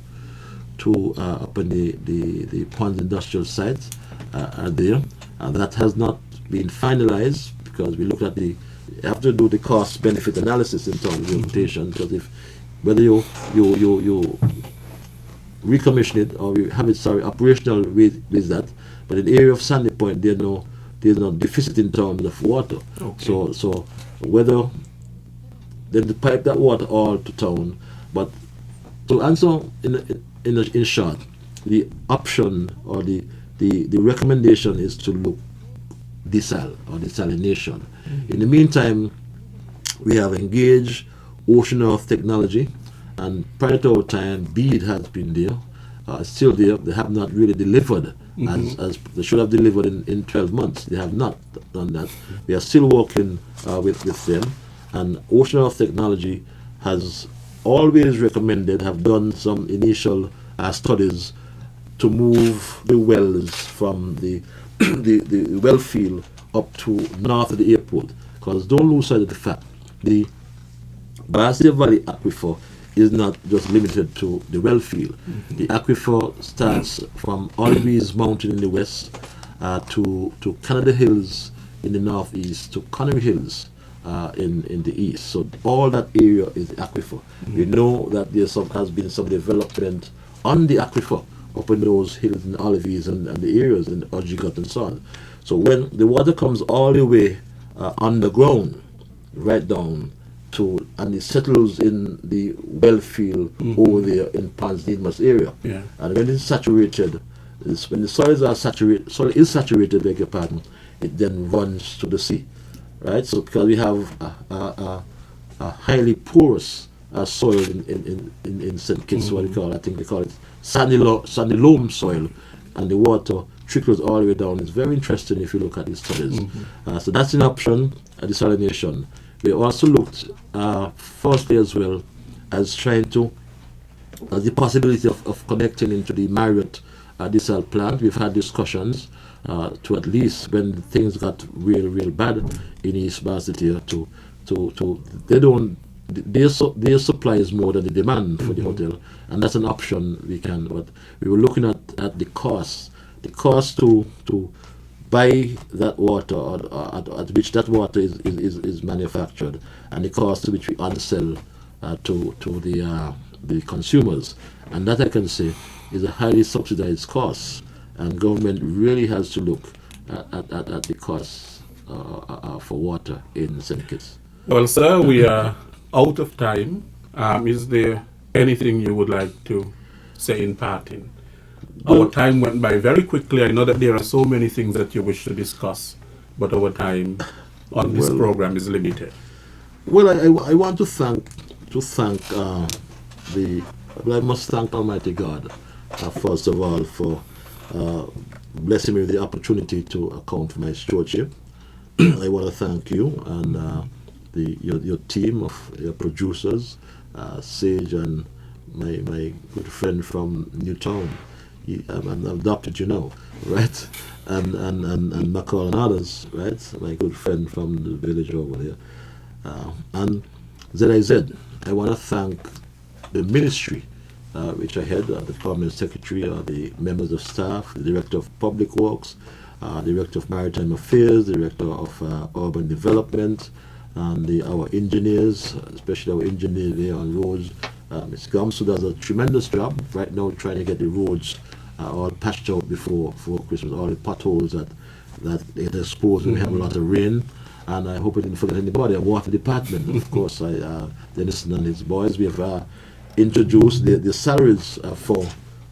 Speaker 3: up in the Ponds industrial sites there. That has not been finalized, because we looked at you have to do the cost benefit analysis in terms of implementation, because whether you recommission it or you have it operational with that, but in the area of Sandy Point there's no deficit in terms of water.
Speaker 2: Okay.
Speaker 3: So whether then to pipe that water all to town, but to answer in short, the option or the recommendation is to look desal or desalination. In the meantime, we have engaged Ocean Earth Technology, and prior to our time, BEAD has been there, still there. They have not really delivered as they should have delivered in 12 months. They have not done that. We are still working with them, and Ocean Earth Technology has always recommended, have done some initial studies to move the wells from the well field up to north of the airport, because don't lose sight of the fact the Bastia Valley aquifer is not just limited to the well field. The aquifer starts from Olives Mountain in the west to Canada Hills in the northeast, to Connery Hills in the east. So all that area is the aquifer. We know that has been some development on the aquifer up in those hills in Olives and the areas in Ojigot and so on. So when the water comes all the way underground, right down to, and it settles in the well field over there in Ponds area. Yeah. And when it's saturated, when the soil is saturated, beg your pardon, it then runs to the sea, right? So because we have a highly porous soil in St. Kitts, what they call, I think they call it sandy loam soil, and the water trickles all the way down. It's very interesting if you look at these studies. So that's an option, desalination. We also looked firstly as well as trying to the possibility of connecting into the Marriott desal plant. We've had discussions to at least when things got real bad in East Basseterre their supply is more than the demand for the hotel, and that's an option we can. But we were looking at the cost to buy that water or at which that water is manufactured, and the cost to which we unsell to the consumers. And that, I can say, is a highly subsidized cost, and government really has to look at the costs for water in St. Kitts.
Speaker 2: Well, sir, we are out of time. Is there anything you would like to say in parting? Our time went by very quickly. I know that there are so many things that you wish to discuss, but our time on this program is limited.
Speaker 3: Well, I want to thank I must thank Almighty God first of all for blessing me with the opportunity to account for my stewardship. I want to thank you and your team of your producers, Sage and my good friend from Newtown. I'm adopted, right? And McCall and others, right? My good friend from the village over there. And ZIZ, I want to thank the ministry, which I head, the Permanent Secretary, the members of staff, the Director of Public Works, Director of Maritime Affairs, Director of Urban Development, and our engineers, especially our engineer there on roads. Ms. Gums, who does a tremendous job right now trying to get the roads all patched out before Christmas, all the potholes that get exposed when we have a lot of rain. And I hope I didn't forget anybody. Our water department, of course, Dennis and his boys, we have introduced the salaries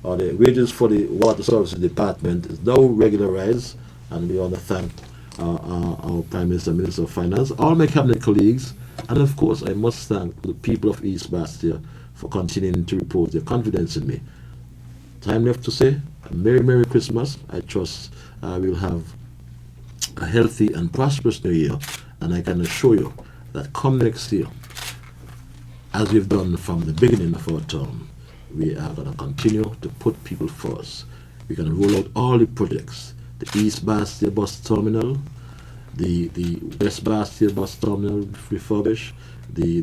Speaker 3: or the wages for the water services department is now regularized, and we want to thank our Prime Minister, Minister of Finance, all my cabinet colleagues, and of course I must thank the people of East Bastia for continuing to repose their confidence in me. Time left to say a Merry Christmas. I trust we'll have a healthy and prosperous new year, and I can assure you that come next year, as we've done from the beginning of our term, we are going to continue to put people first. We're going to roll out all the projects: the East Bastia bus terminal, the West Bastia bus terminal refurbished, the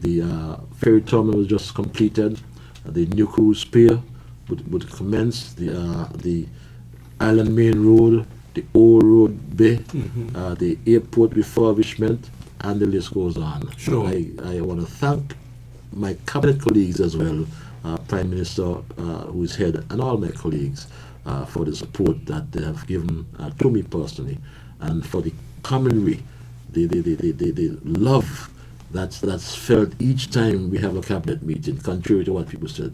Speaker 3: ferry terminal was just completed, the new cruise pier would commence, the Island Main Road, the Old Road Bay, the airport refurbishment, and the list goes on.
Speaker 2: Sure.
Speaker 3: I want to thank my cabinet colleagues as well, Prime Minister, who is head, and all my colleagues for the support that they have given to me personally, and for the commonwealth, the love that's felt each time we have a cabinet meeting. Contrary to what people said,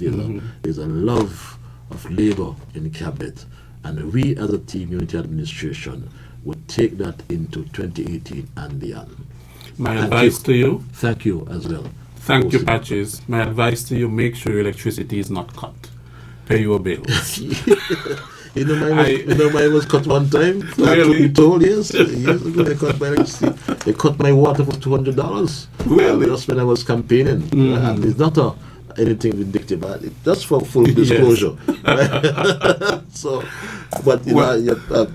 Speaker 3: there's a love of labor in the cabinet, and we as a team unity administration would take that into 2018 and beyond.
Speaker 2: My advice to you.
Speaker 3: Thank you as well.
Speaker 2: Thank you, Patches. My advice to you: make sure your electricity is not cut. Pay your bills.
Speaker 3: Mine was cut one time.
Speaker 2: Really?
Speaker 3: Years ago, they cut my electricity. They cut my water for $200.
Speaker 2: Really?
Speaker 3: Just when I was campaigning. And it's not anything vindictive, just for full disclosure. So, but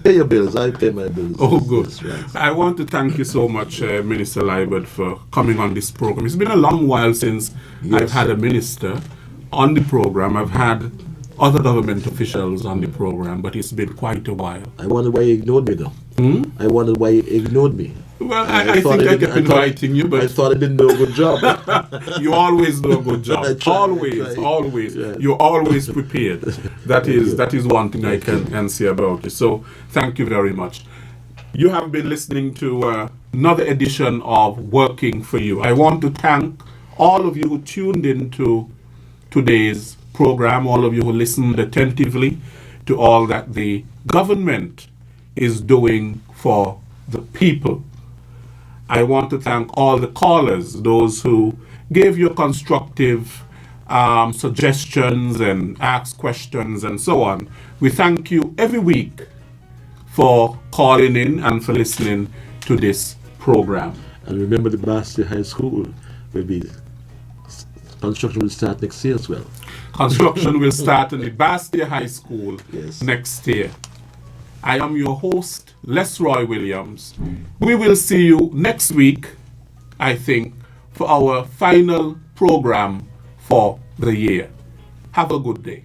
Speaker 3: pay your bills. I pay my bills.
Speaker 2: Oh, good.
Speaker 3: Right.
Speaker 2: I want to thank you so much, Minister Liburd, for coming on this program. It's been a long while since I've had a minister on the program. I've had other government officials on the program, but it's been quite a while.
Speaker 3: I wonder why he ignored me, though. I wondered why he ignored me.
Speaker 2: Well, I think I kept inviting you, but
Speaker 3: I thought I didn't do a good job.
Speaker 2: You always do a good job. Always.
Speaker 3: Yeah.
Speaker 2: You're always prepared. That is one thing I can say about you. So thank you very much. You have been listening to another edition of Working for You. I want to thank all of you who tuned in to today's program, all of you who listened attentively to all that the government is doing for the people. I want to thank all the callers, those who gave you constructive suggestions and asked questions and so on. We thank you every week for calling in and for listening to this program.
Speaker 3: And remember, the Bastia High School will be, construction will start next year as well.
Speaker 2: Construction will start in the Bastia High School next year. I am your host, Les Roy Williams. We will see you next week, I think, for our final program for the year. Have a good day.